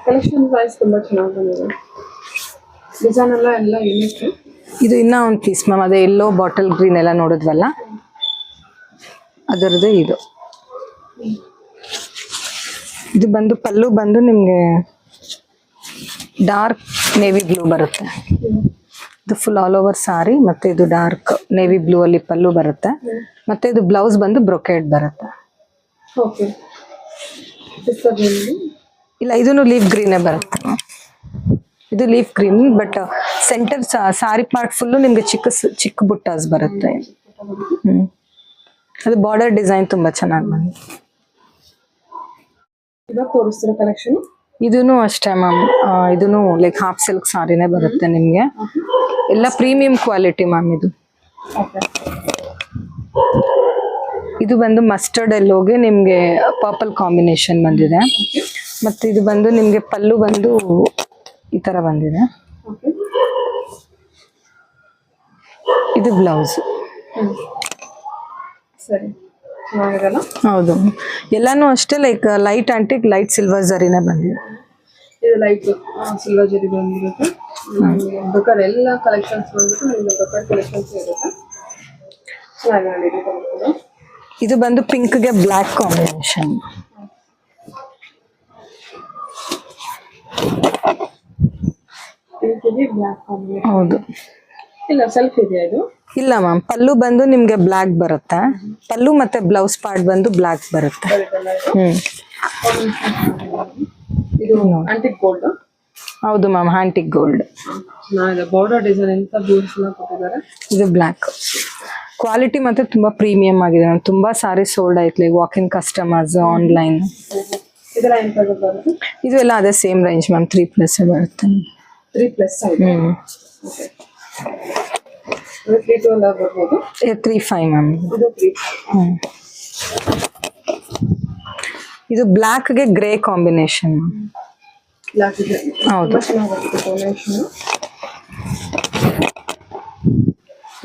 ಕಲೆಕ್ಷನ್ ಪ್ರೈಸ್ ತುಂಬಾ ಚೆನ್ನಾಗಿ ಬಂದಿದೆ. ಡಿಸೈನ್ ಎಲ್ಲ ಯೂನಿಕ್. ಇದು ಇನ್ನ ಒಂದು ಪೀಸ್ ಮ್ಯಾಮ್. ಅದೇ ಎಲ್ಲೋ ಬಾಟಲ್ ಗ್ರೀನ್ ಎಲ್ಲ ನೋಡಿದ್ವಲ್ಲ, ಅದರದ್ದು ಇದು. ಇದು ಬಂದು ಪಲ್ಲು ಬಂದು ನಿಮ್ಗೆ ಡಾರ್ಕ್ ನೇವಿ ಬ್ಲೂ ಬರುತ್ತೆ. ಇದು ಫುಲ್ ಆಲ್ ಓವರ್ ಸಾರಿ. ಮತ್ತೆ ಇದು ಡಾರ್ಕ್ ನೇವಿ ಬ್ಲೂ ಅಲ್ಲಿ ಪಲ್ಲು ಬರುತ್ತೆ. ಮತ್ತೆ ಇದು ಬ್ಲೌಸ್ ಬಂದು ಬ್ರೊಕೆಟ್ ಬರುತ್ತೆ. ಓಕೆ. ಇಲ್ಲ, ಇದನ್ನು ಲೀಫ್ ಗ್ರೀನೇ ಬರುತ್ತೆ. ಇದು leaf green, but centre sorry part full ನಿಮ್ಗೆ ಚಿಕ್ಕ ಬುಟ್ಟಾಸ್ ಬರುತ್ತೆ. ಅದು ಬಾರ್ಡರ್ ಡಿಸೈನ್ ತುಂಬಾ ಚೆನ್ನಾಗಿ ಬಂದಿದೆ. ಇವಾಗ ತೋರಿಸ್ತಿರೋ ಕಲೆಕ್ಷನ್ ಇದೂನು ಅಷ್ಟೇ ಮ್ಯಾಮ್. ಇದೂನು ಲೈಕ್ ಹಾಫ್ ಸಿಲ್ಕ್ ಸಾರಿನೇ ಬರುತ್ತೆ ನಿಮ್ಗೆ. ಎಲ್ಲ ಪ್ರೀಮಿಯಂ ಕ್ವಾಲಿಟಿ ಮ್ಯಾಮ್ ಇದು. ಇದು ಬಂದು ಮಸ್ಟರ್ಡ್ ಎಲ್ಲೋಗೆ ನಿಮ್ಗೆ ಪರ್ಪಲ್ ಕಾಂಬಿನೇಷನ್ ಬಂದಿದೆ. ಮತ್ತೆ ಇದು ಬಂದು ನಿಮ್ಗೆ ಪಲ್ಲು ಬಂದು ಈ ತರ ಬಂದಿದೆ. ಇದು ಬ್ಲೌಸ್. ಸರಿ, ಚೆನ್ನಾಗಿರಲ್ಲ. ಹೌದು. ಎಲ್ಲಾನು ಅಷ್ಟೇ like light antique light silver ಜರಿನೇ ಬಂದಿದೆ. ಇದು ಲೈಟ್ ಸಿಲ್ವರ್ ಜರಿ ಬಂದಿರುತ್ತೆ. ಬೇಕಾದ್ರೆ ಎಲ್ಲ ಕಲೆಕ್ಷನ್ಸ್ ಬಂದ್ಬಿಟ್ಟು ನಿಮಗೆ ಬೇಕಾದ ಕಲೆಕ್ಷನ್ಸ್ ಇರುತ್ತೆ. ಚೆನ್ನಾಗಿದೆ. ಇದು ಬಂದು ಪಿಂಕ್ ಗೆ ಬ್ಲಾಕ್ ಕಾಂಬಿನೇಷನ್. ಹೌದು. ಇಲ್ಲ ಸೆಲ್ಫ್ ಇದೆಯಾ ಇದು? ಇಲ್ಲ ಮ್ಯಾಮ್, ಪಲ್ಲು ಬಂದು ನಿಮ್ಗೆ ಬ್ಲಾಕ್ ಬರುತ್ತೆ. ಪಲ್ಲು ಮತ್ತೆ ಬ್ಲೌಸ್ ಪಾರ್ಟ್ ಬಂದು ಬ್ಲಾಕ್ ಬರುತ್ತೆ. ಇದು ಆಂಟಿಕ್ ಗೋಲ್ಡ್. ಹೌದು ma'am, antique gold. Border design ಎಂತ ಬ್ಯೂಟಿಫುಲ್ ಆಗಿ ಕೊಟ್ಟಿದ್ದಾರೆ. ಇದು ಬ್ಲಾಕ್. ಕ್ವಾಲಿಟಿ ಮತ್ತೆ ತುಂಬಾ ಪ್ರೀಮಿಯಂ ಆಗಿದೆ ಮ್ಯಾಮ್. ತುಂಬಾ ಸಾರಿ ಸೋಲ್ಡ್ ಆಯ್ತು, ವಾಕ್ ಇನ್ ಕಸ್ಟಮರ್ಸ್, ಆನ್ಲೈನ್. ಇದೆಲ್ಲ ಎಂತ ಬರುತ್ತೆ? ಇದು ಎಲ್ಲ ಅದೇ ಸೇಮ್ ರೇಂಜ್ ಮ್ಯಾಮ್, 3+ ಬರುತ್ತೆ. 3+ 3 ಎಲ್ಲ ಬರ್ಬೋದು. 3.5 ಮ್ಯಾಮ್. ಇದು 3. ಇದು ಬ್ಲಾಕ್ಗೆ ಗ್ರೇ ಕಾಂಬಿನೇಷನ್. ಹೌದು,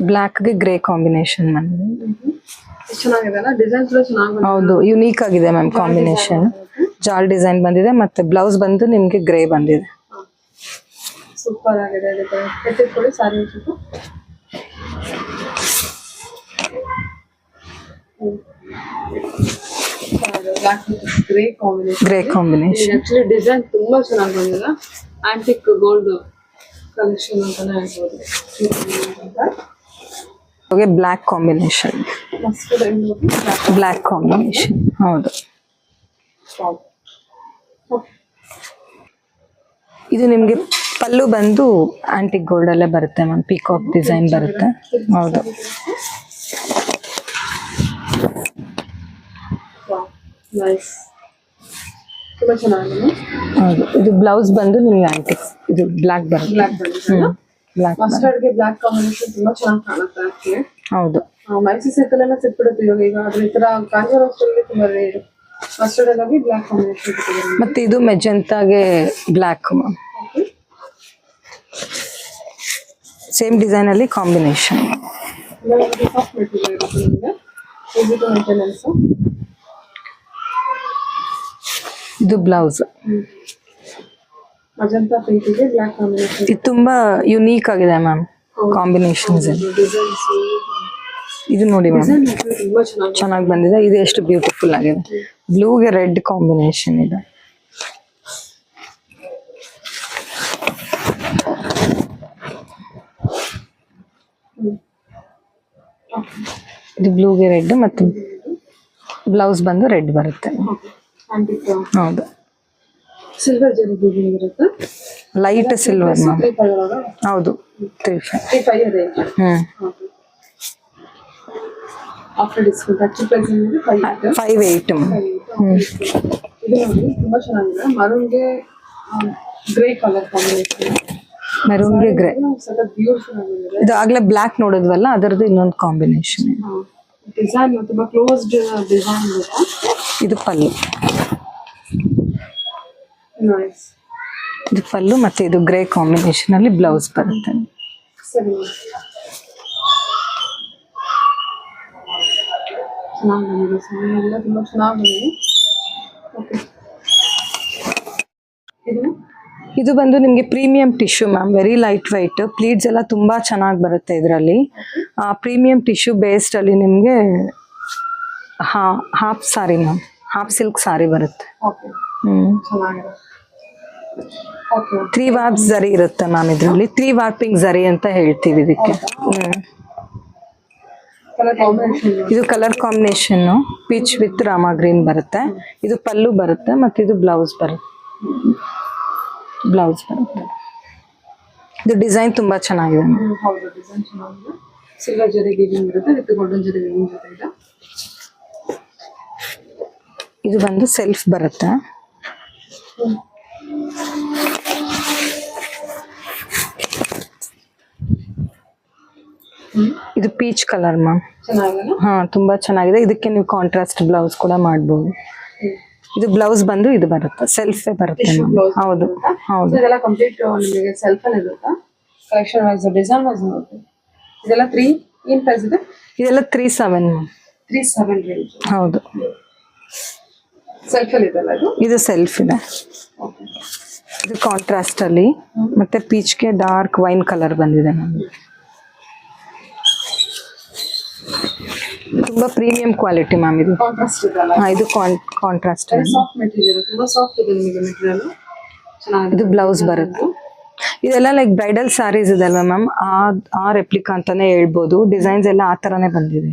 ಬ್ಲಾಕ್ಗೆ ಗ್ರೇ ಕಾಂಬಿನೇಷನ್ ಬಂದಿದೆ. ಹೌದು, ಯುನೀಕ್ ಆಗಿದೆ ಮ್ಯಾಮ್ ಕಾಂಬಿನೇಷನ್. ಜಾಲ್ ಡಿಸೈನ್ ಬಂದಿದೆ ಮತ್ತೆ ಬ್ಲೌಸ್ ಬಂದು ನಿಮ್ಗೆ ಗ್ರೇ ಬಂದಿದೆ. ಸೂಪರ್ ಆಗಿದೆ. Sari grey combination. Actually design ತುಂಬಾ ಚೆನ್ನಾಗಿ ಬಂದಿದೆ. ಆಂಟಿಕ್ ಗೋಲ್ಡ್ ಕಲೆಕ್ಷನ್ ಅಂತಾನೆ ಹೇಳ್ಬೋದು. Black combination. Black combination. ಹೌದು, ಇದು ನಿಮ್ಗೆ ಪಲ್ಲು ಬಂದು ಆಂಟಿಕ್ ಗೋಲ್ಡ್ ಅಲ್ಲೇ ಬರುತ್ತೆ ಮ್ಯಾಮ್, ಪೀಕಾಕ್ ಡಿಸೈನ್ ಬರುತ್ತೆ. ಹೌದು, ಹೌದು. ಇದು ಬ್ಲೌಸ್ ಬಂದು ನಿಮ್ಗೆ ಆಂಟಿಕ್, ಇದು ಬ್ಲಾಕ್ ಬರುತ್ತೆ. ಬ್ಲಾಕ್ ಮಸ್ಟರ್ಡ್ಗೆ ಬ್ಲಾಕ್ ಕಾಂಬಿನೇಷನ್ ತುಂಬಾ ಚೆನ್ನಾಗಿ ಕಾಣುತ್ತೆ ಆಕ್ಚುಲಿ. ಹೌದು, ಮೈಸೂರು ಸಿಲ್ಕಲ್ಲೆಲ್ಲ ಸಿಕ್ಬಿಡುತ್ತೆ ಈಗ ಅದ್ರ ಈ ತರ ಕಾಂಜೀವರಂ ಸ್ಟೈಲ್ ತುಂಬಾ ರೇರ್. ಮಸ್ಟರ್ಡ್ ಅಲ್ಲಿ ಬ್ಲಾಕ್ ಕಾಂಬಿನೇಷನ್. ಮತ್ತೆ ಇದು ಮೆಜೆಂಟಾಗೆ ಬ್ಲಾಕ್ ಮ್ಯಾಮ್, ಸೇಮ್ ಡಿಸೈನ್ ಅಲ್ಲಿ ಕಾಂಬಿನೇಷನ್. ಇದು ಬ್ಲೌಸ್. ಮಜಂತಾ ಪಿಂಕಿಗೆ ಬ್ಲಾಕ್ ಕಾಂಬಿನೇಷನ್. ಇದು ತುಂಬಾ ಯುನೀಕ್ ಆಗಿದೆ ಮ್ಯಾಮ್ ಕಾಂಬಿನೇಷನ್ಸ್. ಇದು ನೋಡಿ ಮ್ಯಾಮ್, ತುಂಬಾ ಚೆನ್ನಾಗಿ ಬಂದಿದೆ. ಇದು ಎಷ್ಟು ಬ್ಯೂಟಿಫುಲ್ ಆಗಿದೆ. ಬ್ಲೂಗೆ ರೆಡ್ ಕಾಂಬಿನೇಷನ್ ಇದೆ. ಇದು ಬ್ಲೂಗೆ ರೆಡ್ ಮತ್ತು ಬ್ಲೌಸ್ ಬಂದು ರೆಡ್ ಬರುತ್ತೆ. ಹೌದು, ಸಿಲ್ವರ್ ಜರಿ ಇರುತ್ತೆ. Light silver ma'am. ಹೌದು, 3.5 range. After discount actually price ನಿಮಗೆ 5.8 ಇದು ನೋಡಿ ತುಂಬಾ ಚೆನ್ನಾಗಿದೆ. ಮರೂನ್ಗೆ ಗ್ರೇ ಕಲರ್ ಕಾಂಬಿನೇಷನ್. ಮೆರೂನ್ಗೆ ಗ್ರೇ. ಬ್ಯೂಟಿಫುಲ್ ಆಗಿದೆ. ಇದು ಆಗ್ಲೇ ಬ್ಲಾಕ್ ನೋಡಿದ್ವಲ್ಲ, ಅದರದ್ದು ಇನ್ನೊಂದು ಕಾಂಬಿನೇಷನ್. ಡಿಸೈನ್ ತುಂಬಾ ಕ್ಲೋಸ್ಡ್ ಡಿಸೈನ್ ಇದೆ. ಇದು ಪಲ್ಲು. ನೈಸ್. ಇದು ಪಲ್ಲು ಮತ್ತೆ ಇದು ಗ್ರೇ ಕಾಂಬಿನೇಷನ್ ಅಲ್ಲಿ ಬ್ಲೌಸ್ ಬರುತ್ತೆ. ಸರಿ, ಚೆನ್ನಾಗಿ ಬಂದಿದೆ. ಎಲ್ಲ ತುಂಬಾ ಚೆನ್ನಾಗಿ ಬಂದಿದೆ. ಓಕೆ, ಇದು ಬಂದು ನಿಮಗೆ premium tissue ma'am, very light white. Pleats ಎಲ್ಲ ತುಂಬಾ ಚೆನ್ನಾಗಿ ಬರುತ್ತೆ ಇದರಲ್ಲಿ. ಪ್ರೀಮಿಯಂ ಟಿಶ್ಯೂ ಬೇಸ್ಡ್ ಅಲ್ಲಿ ನಿಮಗೆ half sari ma'am, half silk sari ಬರುತ್ತೆ. ಓಕೆ, ಚೆನ್ನಾಗಿದೆ. 3 ವಾರ್ಪ್ ಜರಿ ಇರುತ್ತೆ ಮ್ಯಾಮ್ ಇದರಲ್ಲಿ. 3 ವಾರ್ಪಿಂಗ್ ಜರಿ ಅಂತ ಹೇಳ್ತೀವಿ ಇದಕ್ಕೆ. ಇದು colour combination peach with Rama green ಬರುತ್ತೆ. ಇದು ಪಲ್ಲು ಬರುತ್ತೆ ಮತ್ತೆ ಇದು ಬ್ಲೌಸ್ ಬರುತ್ತೆ. ಇದು ಡಿಸೈನ್ ತುಂಬಾ ಚೆನ್ನಾಗಿದೆ. ಹೌದು, ಡಿಸೈನ್ ಚೆನ್ನಾಗಿದೆ. ಸಿಲ್ವರ್ ಜರಿ ವೀವಿಂಗ್ ಇರುತ್ತೆ ವಿತ್ ಗೋಲ್ಡನ್ ಜರಿ ವೀವಿಂಗ್ ಜೊತೆ ಇದೆ. ಇದು ಬಂದು ಸೆಲ್ಫ್ ಬರುತ್ತೆ. ಇದು ಪೀಚ್ ಕಲರ್ ಮ್ಯಾಮ್. ಹಾ, ತುಂಬಾ ಚೆನ್ನಾಗಿದೆ. ಇದಕ್ಕೆ ನೀವು ಕಾಂಟ್ರಾಸ್ಟ್ ಬ್ಲೌಸ್ ಕೂಡ ಮಾಡಬಹುದು. ಇದು ಬ್ಲೌಸ್ ಬಂದು ಇದು ಬರುತ್ತೆ, ಸೆಲ್ಫ್ ಬರುತ್ತೆ. ಹೌದು, ಹೌದು. ಇದೆಲ್ಲ ಕಂಪ್ಲೀಟ್ ನಿಮಗೆ ಸೆಲ್ಫ್ ಅಲ್ಲಿ ಇರುತ್ತಾ? ಕಲೆಕ್ಷನ್ ವೈಸ್ ಡಿಸೈನ್ ವೈಸ್ ನೋಡ್ತೀವಿ. ಇದೆಲ್ಲ 3 ಏನ್ ಪ್ರೈಸ್ ಇದೆ? ಇದೆಲ್ಲ 3.7 ಮ್ಯಾಮ್. 3.7 ರೇಂಜ್. ಹೌದು, ಸೆಲ್ಫ್ ಅಲ್ಲಿ ಇದೆಲ್ಲ. ಇದು ಸೆಲ್ಫ್ ಇದೆ. ಇದು ಕಾಂಟ್ರಾಸ್ಟ್ ಅಲ್ಲಿ ಮತ್ತೆ ಪೀಚ್ಗೆ ಡಾರ್ಕ್ ವೈನ್ ಕಲರ್ ಬಂದಿದೆ ನಮಗೆ. ತುಂಬಾ ಪ್ರೀಮಿಯಂ ಕ್ವಾಲಿಟಿ ಮ್ಯಾಮ್ ಇದು. ಕಾಂಟ್ರಾಸ್ಟ್ ಇದೆಲ್ಲ. ಇದು ಕಾಂಟ್ರಾಸ್ಟ್. ಸಾಫ್ಟ್ ಮೆಟೀರಿಯಲ್, ತುಂಬಾ ಸಾಫ್ಟ್ ಇದೆ ನಿಮಗೆ ಮೆಟೀರಿಯಲ್. ಚೆನ್ನಾಗಿದೆ. ಇದು ಬ್ಲೌಸ್ ಬರುತ್ತೆ. ಇದೆಲ್ಲ ಲೈಕ್ ಬ್ರೈಡಲ್ ಸ್ಯಾರೀಸ್ ಇದಲ್ವಾ ಮ್ಯಾಮ್, ಆ ರೆಪ್ಲಿಕಾ ಅಂತಾನೆ ಹೇಳ್ಬೋದು. ಡಿಸೈನ್ಸ್ ಎಲ್ಲ ಆ ತರಾನೇ ಬಂದಿದೆ.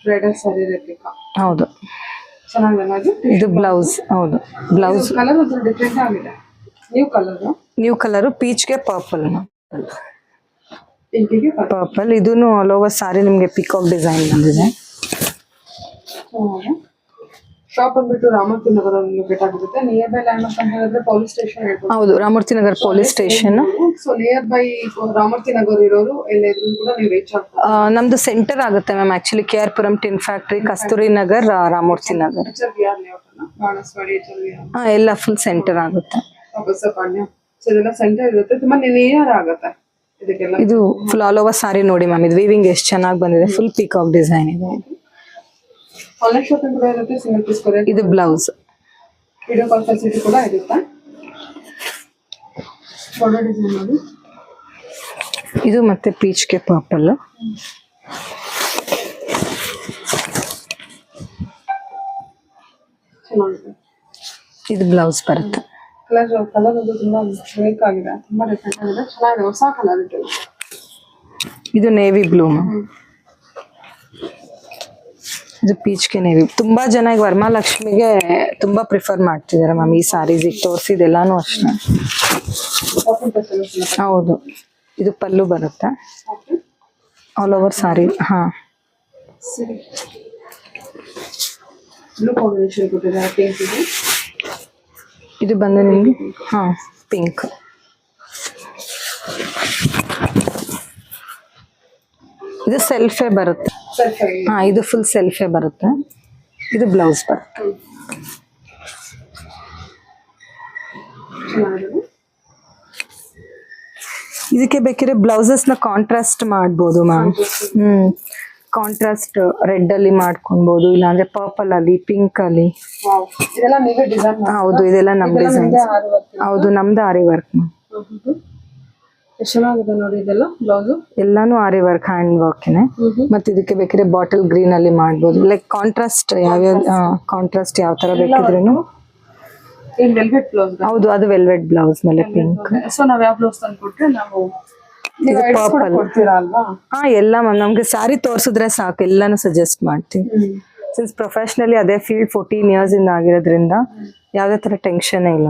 Bridal sari replica. ಹೌದು. ಚೆನ್ನಾಗಲ್ಲ ಅದು? ಇದು ಬ್ಲೌಸ್. ಹೌದು, ಬ್ಲೌಸ್ ಕಲರ್ ಒಂದು ಡಿಫ್ರೆಂಟ್ ಆಗಿದೆ. ನ್ಯೂ ಕಲರ್ ಪೀಚ್ಗೆ ಪರ್ಪಲ್. ಪಿಂಕಿಗೆ ಪರ್ಪಲ್. ಇದೂನು ಆಲ್ ಓವರ್ ಸಾರಿ ನಿಮ್ಗೆ ಪಿಕಾಕ್ ಡಿಸೈನ್ ಬಂದಿದೆ. ಶಾಪ್ ಬಂದ್ಬಿಟ್ಟು ರಾಮಮೂರ್ತಿ ನಗರದಲ್ಲಿ ಲೊಕೇಟ್ ಆಗುತ್ತೆ. ನಿಯರ್ ಬೈ ಲ್ಯಾಂಡ್ ಅಂತ ಹೇಳಿದ್ರೆ ಪೊಲೀಸ್ ಸ್ಟೇಷನ್ ಹೇಳ್ಬೋದು. ಹೌದು, Ramamurthy Nagar police station. So near by Ramamurthy Nagar ಇರೋರು ಎಲ್ಲ ಇದ್ರು ಕೂಡ ನೀವು ರೀಚ್ ಆಗ್ಬೋದು. ನಮ್ದು ಸೆಂಟರ್ ಆಗುತ್ತೆ ma'am actually. KR Puram tin factory, Kasturi Nagar, Ramamurthy Nagar. ಎಲ್ಲ ಫುಲ್ ಸೆಂಟರ್ ಆಗುತ್ತೆ. ಸೊ ಇದೆಲ್ಲ ಸೆಂಟರ್ ಇರುತ್ತೆ, ತುಂಬಾ ನಿಯರ್ ಆಗುತ್ತೆ ಇದಕ್ಕೆಲ್ಲ. ಇದು ಫುಲ್ ಆಲ್ ಓವರ್ ಸಾರಿ ನೋಡಿ ಮ್ಯಾಮ್. ಇದು ವೀವಿಂಗ್ ಎಷ್ಟು ಚೆನ್ನಾಗಿ ಬಂದಿದೆ. ಫುಲ್ ಪಿಕಾಕ್ ಡಿಸೈನ್ ಇದೆ. ಆನ್ಲೈನ್ ಶಾಪಿಂಗ್ ಕೂಡ ಇರುತ್ತೆ, ಸಿಂಗಲ್ ಪೀಸ್ ಕೂಡ. ಇದು ಬ್ಲೌಸ್. ವಿಡಿಯೋ ಕಾಲ್ ಫೆಸಿಲಿಟಿ ಕೂಡ ಇರುತ್ತೆ. ಬಾರ್ಡರ್ ಡಿಸೈನ್ ನೋಡಿ. ಇದು ಮತ್ತೆ ಪೀಚ್ಗೆ ಪರ್ಪಲ್. ಚೆನ್ನಾಗಿದೆ. ಇದು ಬ್ಲೌಸ್ ಬರುತ್ತೆ. ಕಲರ್ ಒಂದು ತುಂಬಾ ಯೂನಿಕ್ ಆಗಿದೆ, ತುಂಬಾ ಡಿಫ್ರೆಂಟ್ ಆಗಿದೆ, ಚೆನ್ನಾಗಿದೆ, ಹೊಸ ಕಲರ್ ಇದೆ. ಇದು ನೇವಿ ಬ್ಲೂ. ಇದು ಪೀಚ್ಗೆ ನೇವಿ. ತುಂಬಾ ಜನ ಈಗ ವರಮಹಾಲಕ್ಷ್ಮಿಗೆ ತುಂಬಾ ಪ್ರಿಫರ್ ಮಾಡ್ತಿದ್ದಾರೆ ಮ್ಯಾಮ್ ಈ ಸಾರೀಸ್. ಈಗ ತೋರಿಸಿದೆಲ್ಲಾನು ಅಷ್ಟೇ. ಹೌದು. ಇದು ಪಲ್ಲು ಬರುತ್ತೆ ಆಲ್ ಓವರ್ ಸಾರಿ. ಹಾ, ಬ್ಲೂ ಕಾಂಬಿನೇಷನ್ ಕೊಟ್ಟಿದ್ದಾರೆ. ಪಿಂಕ್ ಇದೆ. ಇದು ಬಂದು ನಿಮಗೆ ಹಾ ಪಿಂಕ್. ಇದು ಸೆಲ್ಫೇ ಬರುತ್ತೆ. ಹಾ, ಇದು ಫುಲ್ ಸೆಲ್ಫೇ ಬರುತ್ತೆ. ಇದು ಬ್ಲೌಸ್ ಬರುತ್ತೆ. ಇದಕ್ಕೆ ಬೇಕಿದ್ರೆ ಬ್ಲೌಸಸ್ ನ ಕಾಂಟ್ರಾಸ್ಟ್ ಮಾಡ್ಬೋದು ಮ್ಯಾಮ್. ಕಾಂಟ್ರಾಸ್ಟ್ ರೆಡ್ ಅಲ್ಲಿ ಮಾಡ್ಕೊಬಹುದು, ಇಲ್ಲಾಂದ್ರೆ ಪರ್ಪಲ್ ಅಲ್ಲಿ, ಪಿಂಕ್ ಅಲ್ಲಿ. ಇದೆಲ್ಲ ನೀವೇ ಡಿಸೈನ್? ಹೌದು, ಇದೆಲ್ಲ ನಮ್ ಡಿಸೈನ್. ಹೌದು, ನಮ್ದು ಆರಿ ವರ್ಕ್. ಎಷ್ಟು ಚೆನ್ನಾಗಿದೆ ನೋಡಿ. ಇದೆಲ್ಲ ಬ್ಲೌಸ್ ಎಲ್ಲಾನು ಆರಿ ವರ್ಕ್, ಹ್ಯಾಂಡ್ ವರ್ಕ್ನೆ. ಮತ್ತೆ ಇದಕ್ಕೆ ಬೇಕಿದ್ರೆ ಬಾಟಲ್ ಗ್ರೀನ್ ಅಲ್ಲಿ ಮಾಡ್ಬೋದು. ಲೈಕ್ ಕಾಂಟ್ರಾಸ್ಟ್ ಕಾಂಟ್ರಾಸ್ಟ್ ಯಾವ ತರ ಬೇಕಿದ್ರೇನು. Velvet blouse. ಹೌದು, ಅದು ವೆಲ್ವೆಟ್ ಬ್ಲೌಸ್ ಮೇಲೆ ಪಿಂಕ್. ಸೊ ನಾವ್ ಯಾವ ಬ್ಲೌಸ್ ತಂದ್ಕೊಟ್ರೆ ನಾವು ಪರ್ಪಲ್. ಹಾ, ಎಲ್ಲ ಮ್ಯಾಮ್ ನಮ್ಗೆ ಸಾರಿ ತೋರ್ಸಿದ್ರೆ ಸಾಕು, ಎಲ್ಲಾನು ಸಜೆಸ್ಟ್ ಮಾಡ್ತೀವಿ. ಸಿನ್ಸ್ ಪ್ರೊಫೆಷನಲಿ ಅದೇ ಫೀಲ್ಡ್ 14 years ಇಂದ ಆಗಿರೋದ್ರಿಂದ ಯಾವ್ದೇ ತರ ಟೆನ್ಷನ್ ಇಲ್ಲ.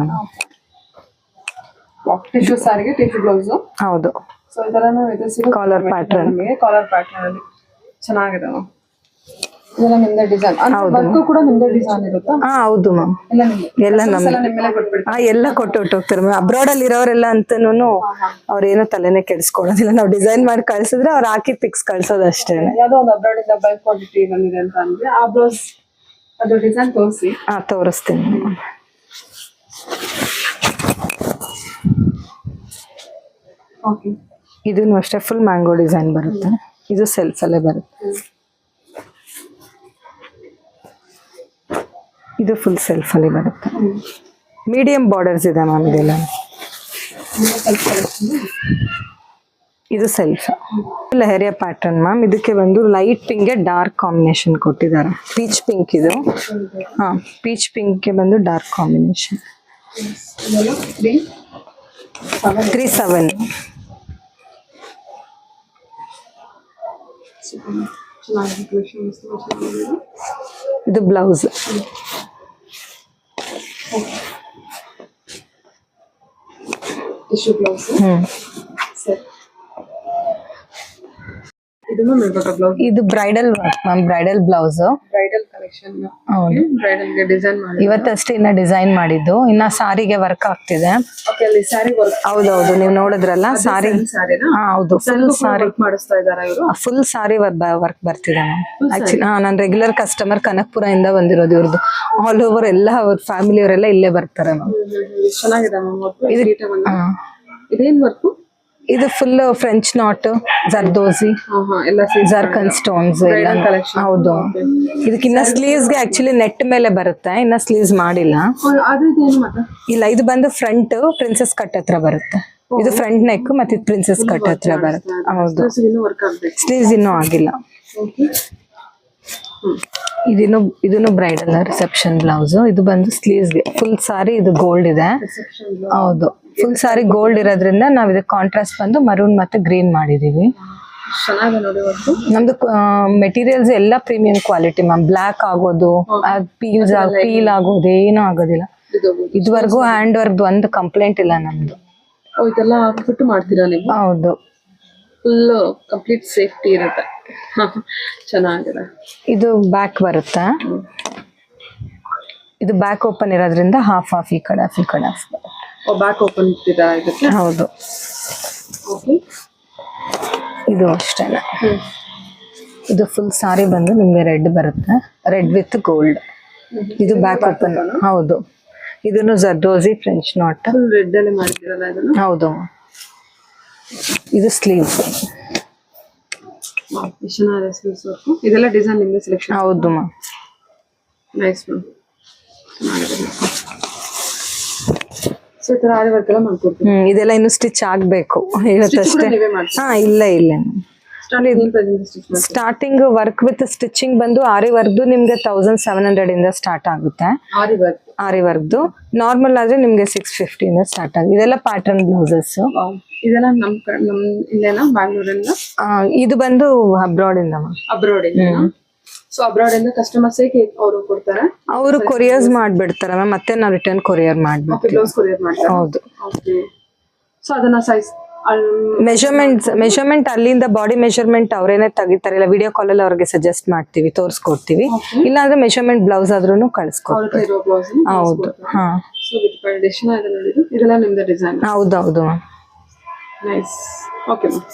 ಟಿಶ್ಯೂ ಸಾರಿಗೆ ಟಿಶ್ಯೂ ಬ್ಲೌಸ್. ಹೌದು. ಸೊ ಇದೆಲ್ಲ ಇದು ಕಾಲರ್ ಪ್ಯಾಟರ್ನ್. ಕಾಲರ್ ಪ್ಯಾಟರ್ನ್ ಅಲ್ಲಿ ಚೆನ್ನಾಗಿದೆ. ಇದೆಲ್ಲ ನಿಮ್ದೇ ಡಿಸೈನ್. ವರ್ಕ್ ಕೂಡ ನಿಮ್ದೇ ಡಿಸೈನ್ ಇರುತ್ತಾ? ಹಾ, ಹೌದು ಮ್ಯಾಮ್. ಎಲ್ಲ ಎಲ್ಲ ಕೊಟ್ಟು ಹೋಗ್ತಾರೆ ಮ್ಯಾಮ್. ಅಬ್ರಾಡ್ ಅಲ್ಲಿ ಇರೋರೆಲ್ಲ ಅಂತನೂ ಅವ್ರೇನೋ ತಲೆನೇ ಕೆಡಿಸ್ಕೊಳ್ಳೋದಿಲ್ಲ. ನಾವು ಡಿಸೈನ್ ಮಾಡಿ ಕಳ್ಸಿದ್ರೆ ಅವ್ರು ಹಾಕಿ ಪಿಕ್ಸ್ ಕಳ್ಸೋದು ಅಷ್ಟೇ. ಯಾವ್ದೋ ಒಂದು ಅಬ್ರಾಡ್ ಇಂದ ಬಲ್ಕ್ ಕ್ವಾಂಟಿಟಿ ಬಂದಿದೆ ಅಂತ ಅಂದ್ರೆ ಆ ಬ್ಲೌಸ್ ಅದು ಡಿಸೈನ್ ತೋರಿಸಿ. ಹಾ, ತೋರಿಸ್ತೀನಿ. ಓಕೆ. ಇದನ್ನು ಅಷ್ಟೇ ಫುಲ್ ಮ್ಯಾಂಗೋ ಡಿಸೈನ್ ಬರುತ್ತೆ. ಇದು ಸೆಲ್ಫ್ ಅಲ್ಲೇ ಬರುತ್ತೆ. ಇದು ಫುಲ್ ಸೆಲ್ಫ್ ಅಲ್ಲಿ ಬರುತ್ತೆ. ಮೀಡಿಯಂ ಬಾರ್ಡರ್ಸ್ ಇದೆ ಮ್ಯಾಮ್ ಇದೆಲ್ಲ. ಇದು ಸೆಲ್ಫ್ ಲಹರಿಯ ಪ್ಯಾಟರ್ನ್ ಮ್ಯಾಮ್. ಇದಕ್ಕೆ ಬಂದು ಲೈಟ್ ಪಿಂಕ್ ಗೆ ಡಾರ್ಕ್ ಕಾಂಬಿನೇಷನ್ ಕೊಟ್ಟಿದ್ದಾರೆ. ಪೀಚ್ ಪಿಂಕ್ ಇದು. ಹಾ, ಪೀಚ್ ಪಿಂಕ್ ಗೆ ಬಂದು ಡಾರ್ಕ್ ಕಾಂಬಿನೇಷನ್. 37. ಇದು ಬ್ಲೌಸ್. Tissue blouse. ಇದು bridal work ma'am. Bridal blouse. Bridal collection. ಹೌದು, ಬ್ರೈಡಲ್ ಗೆ ಡಿಸೈನ್ ಮಾಡಿ ಇವತ್ತಷ್ಟೇ ಇನ್ನ ಡಿಸೈನ್ ಮಾಡಿದ್ದು. ಇನ್ನ ಸಾರಿಗೆ ವರ್ಕ್ ಆಗ್ತಿದೆ. ಓಕೆ, ಅಲ್ಲಿ ಸಾರಿ ವರ್ಕ್. ಹೌದೌದು, ನೀವು ನೋಡಿದ್ರಲ್ಲ ಸಾರಿ. ಹಾ, ಹೌದು, ಫುಲ್ ಸಾರಿ ಮಾಡಿಸ್ತಾ ಇದ್ದಾರೆ ಇವರು. ಫುಲ್ ಸಾರಿ ವರ್ಕ್ ಬರ್ತಿದೆ ಮ್ಯಾಮ್. ಆಕ್ಚುಲಿ ನಾನು ರೆಗ್ಯುಲರ್ ಕಸ್ಟಮರ್ ಕನಕಪುರ ಇಂದ ಬಂದಿರೋದು. ಇವ್ರದ್ದು ಆಲ್ ಓವರ್ ಎಲ್ಲ ಅವ್ರ ಫ್ಯಾಮಿಲಿ ಅವರೆಲ್ಲ ಇಲ್ಲೇ ಬರ್ತಾರೆ ಮ್ಯಾಮ್. ಚೆನ್ನಾಗಿದೆ ಮ್ಯಾಮ್. ಇದೇನ್ ವರ್ಕ್? ಇದು full French not, zardozi, ಜರ್ಕನ್ stones ಎಲ್ಲ. ಹೌದು, ಇದಕ್ಕಿನ್ನ ಸ್ಲೀವ್ಸ್ ಗೆ ಆಕ್ಚುಲಿ ನೆಟ್ ಮೇಲೆ ಬರುತ್ತೆ. ಇನ್ನ ಸ್ಲೀವ್ಸ್ ಮಾಡಿಲ್ಲ. ಇಲ್ಲ, ಇದು ಬಂದು ಫ್ರಂಟ್ ಪ್ರಿನ್ಸೆಸ್ ಕಟ್ ಹತ್ರ ಬರುತ್ತೆ. ಇದು ಫ್ರಂಟ್ ನೆಕ್ ಮತ್ತೆ ಇದು ಪ್ರಿನ್ಸೆಸ್ ಕಟ್ ಹತ್ರ ಬರುತ್ತೆ. ಹೌದು, ಸ್ಲೀವ್ಸ್ ಇನ್ನೂ ಆಗಿಲ್ಲ. ಇದನ್ನು ಬ್ರೈಡಲ್ ರಿಸೆಪ್ಷನ್ ಬ್ಲೌಸ್. ಇದು ಬಂದು ಸ್ಲೀವ್ಸ್ಗೆ ಫುಲ್ ಸಾರಿ ಇದು ಗೋಲ್ಡ್ ಇದೆ. ಹೌದು, ಫುಲ್ ಸಾರಿ ಗೋಲ್ಡ್ ಇರೋದ್ರಿಂದ ನಾವ್ ಇದಕ್ಕೆ ಕಾಂಟ್ರಾಸ್ಟ್ ಬಂದು ಮರೂನ್ ಮತ್ತೆ ಗ್ರೀನ್ ಮಾಡಿದೀವಿ. ಚೆನ್ನಾಗಿ ನೋಡಿ ಇವತ್ತು. ನಮ್ದು ಮೆಟೀರಿಯಲ್ಸ್ ಎಲ್ಲ ಪ್ರೀಮಿಯಂ ಕ್ವಾಲಿಟಿ ಮ್ಯಾಮ್. ಬ್ಲಾಕ್ ಆಗೋದು, ಪೀಲ್ ಆಗೋದು ಏನೂ ಆಗೋದಿಲ್ಲ. ಇದುವರೆಗೂ ಹ್ಯಾಂಡ್ ವರ್ಕ್ ಒಂದು ಕಂಪ್ಲೇಂಟ್ ಇಲ್ಲ ನಮ್ದು. ಇದೆಲ್ಲ ಫಿಟ್ ಮಾಡ್ತೀರಾ ನೀವು? ಹೌದು, ಫುಲ್ ಕಂಪ್ಲೀಟ್ ಸೇಫ್ಟಿ ಇರುತ್ತೆ. ಚೆನ್ನಾಗಿದೆ. ಇದು ಬ್ಯಾಕ್ ಬರುತ್ತೆ. ಇದು ಬ್ಯಾಕ್ ಓಪನ್ ಇರೋದ್ರಿಂದ ಹಾಫ್ ಈ ಕಡೆ ಹಾಫ್ ಈ ಕಡೆ ಹಾಫ್. ಬ್ಯಾಕ್ ಓಪನ್ ಇಟ್ಟಿರಾ ಇದಕ್ಕೆ? ಹೌದು. ಓಕೆ. ಇದು ಅಷ್ಟೇ. ಇದು ಫುಲ್ ಸಾರಿ ಬಂದು ನಿಮ್ಗೆ ರೆಡ್ ಬರುತ್ತೆ, ರೆಡ್ ವಿತ್ ಗೋಲ್ಡ್. ಇದು ಬ್ಯಾಕ್ ಓಪನ್. ಹೌದು, ಇದನ್ನು zardozi French not. Full red ಅಲ್ಲಿ ಮಾಡ್ತಿರಲ್ಲ ಇದನ್ನ? ಹೌದು. ಇದು ಸ್ಲೀವ್ಸ್. ಚೆನ್ನಾಗಿದೆ ಸ್ಲೀವ್ಸ್ ವರ್ಕ್. ಇದೆಲ್ಲ ಡಿಸೈನ್ ನಿಮ್ಗೆ ಸೆಲೆಕ್ಷನ್? ಹೌದು ಮ್ಯಾಮ್. Nice ma'am. ಚೆನ್ನಾಗಿದೆ. ಸೊ ಈ ತರ ಆರಿ ವರ್ಕ್ ಎಲ್ಲ ಮಾಡ್ಕೊಡ್ತೀವಿ. ಇದೆಲ್ಲ ಇನ್ನು ಸ್ಟಿಚ್ ಆಗ್ಬೇಕು ಇವತ್ತಷ್ಟೇ. ಹಾ, ಇಲ್ಲ ಸ್ಟಾರ್ಟಿಂಗ್ ವರ್ಕ್ ವಿತ್ ಸ್ಟಿಚಿಂಗ್ ಬಂದು ಆರಿ ವರ್ಕ್ದು ನಿಮ್ಗೆ 1700 ಇಂದ ಸ್ಟಾರ್ಟ್ ಆಗುತ್ತೆ. ಆರಿ ವರ್ಕ್ದು ನಾರ್ಮಲ್ ಆದ್ರೆ ನಿಮ್ಗೆ 650 ಇಂದ ಸ್ಟಾರ್ಟ್ ಆಗುತ್ತೆ. ಇದೆಲ್ಲ ಪ್ಯಾಟರ್ನ್ ಬ್ಲೌಸಸ್. ಇದೆಲ್ಲ ನಮ್ ಇಲ್ಲೇನಾ ಬ್ಯಾಂಗ್ಳೂರಿಂದ? ಇದು ಬಂದು ಅಬ್ರಾಡ್ ಇಂದ. ಅಬ್ರಾಡ್ ಇಂದ. ಸೊ ಅಬ್ರಾಡ್ ಇಂದ ಕಸ್ಟಮರ್ಸ್ ಅವರು ಕೊಡ್ತಾರೆ, ಅವರು ಕೊರಿಯರ್ಸ್ ಮಾಡ್ಬಿಡ್ತಾರೆ ಮ್ಯಾಮ್. ಮತ್ತೆ ನಾವು ರಿಟರ್ನ್ ಕೊರಿಯರ್ ಮಾಡ್ಬಿಡ್ತೀವಿ. ಬ್ಲೌಸ್ ಕೊರಿಯರ್ ಮಾಡ್ತಾರೆ? ಹೌದು. ಸೊ ಅದನ್ನ ಸೈಜ್ ಮೆಷರ್ಮೆಂಟ್ ಅಲ್ಲಿಂದ ಬಾಡಿ ಮೆಷರ್ಮೆಂಟ್ ಅವರೇನೆ ತೆಗಿತಾರೆ. ಇಲ್ಲ ವಿಡಿಯೋ ಕಾಲ್ ಅಲ್ಲಿ ಅವ್ರಿಗೆ ಸಜೆಸ್ಟ್ ಮಾಡ್ತೀವಿ, ತೋರಿಸ್ಕೊಡ್ತೀವಿ. ಇಲ್ಲ ಅಂದ್ರೆ ಮೆಷರ್ಮೆಂಟ್ ಬ್ಲೌಸ್ ಆದ್ರೂ ಕಳ್ಸ್ಕೊಡ್ತೀವಿ. ಹೌದು. ಹಾ, ಇದೆಲ್ಲ ನಿಮ್ದು ಡಿಸೈನ್? ಹೌದೌದು ಮ್ಯಾಮ್. ನೈಸ್. Okay ma'am.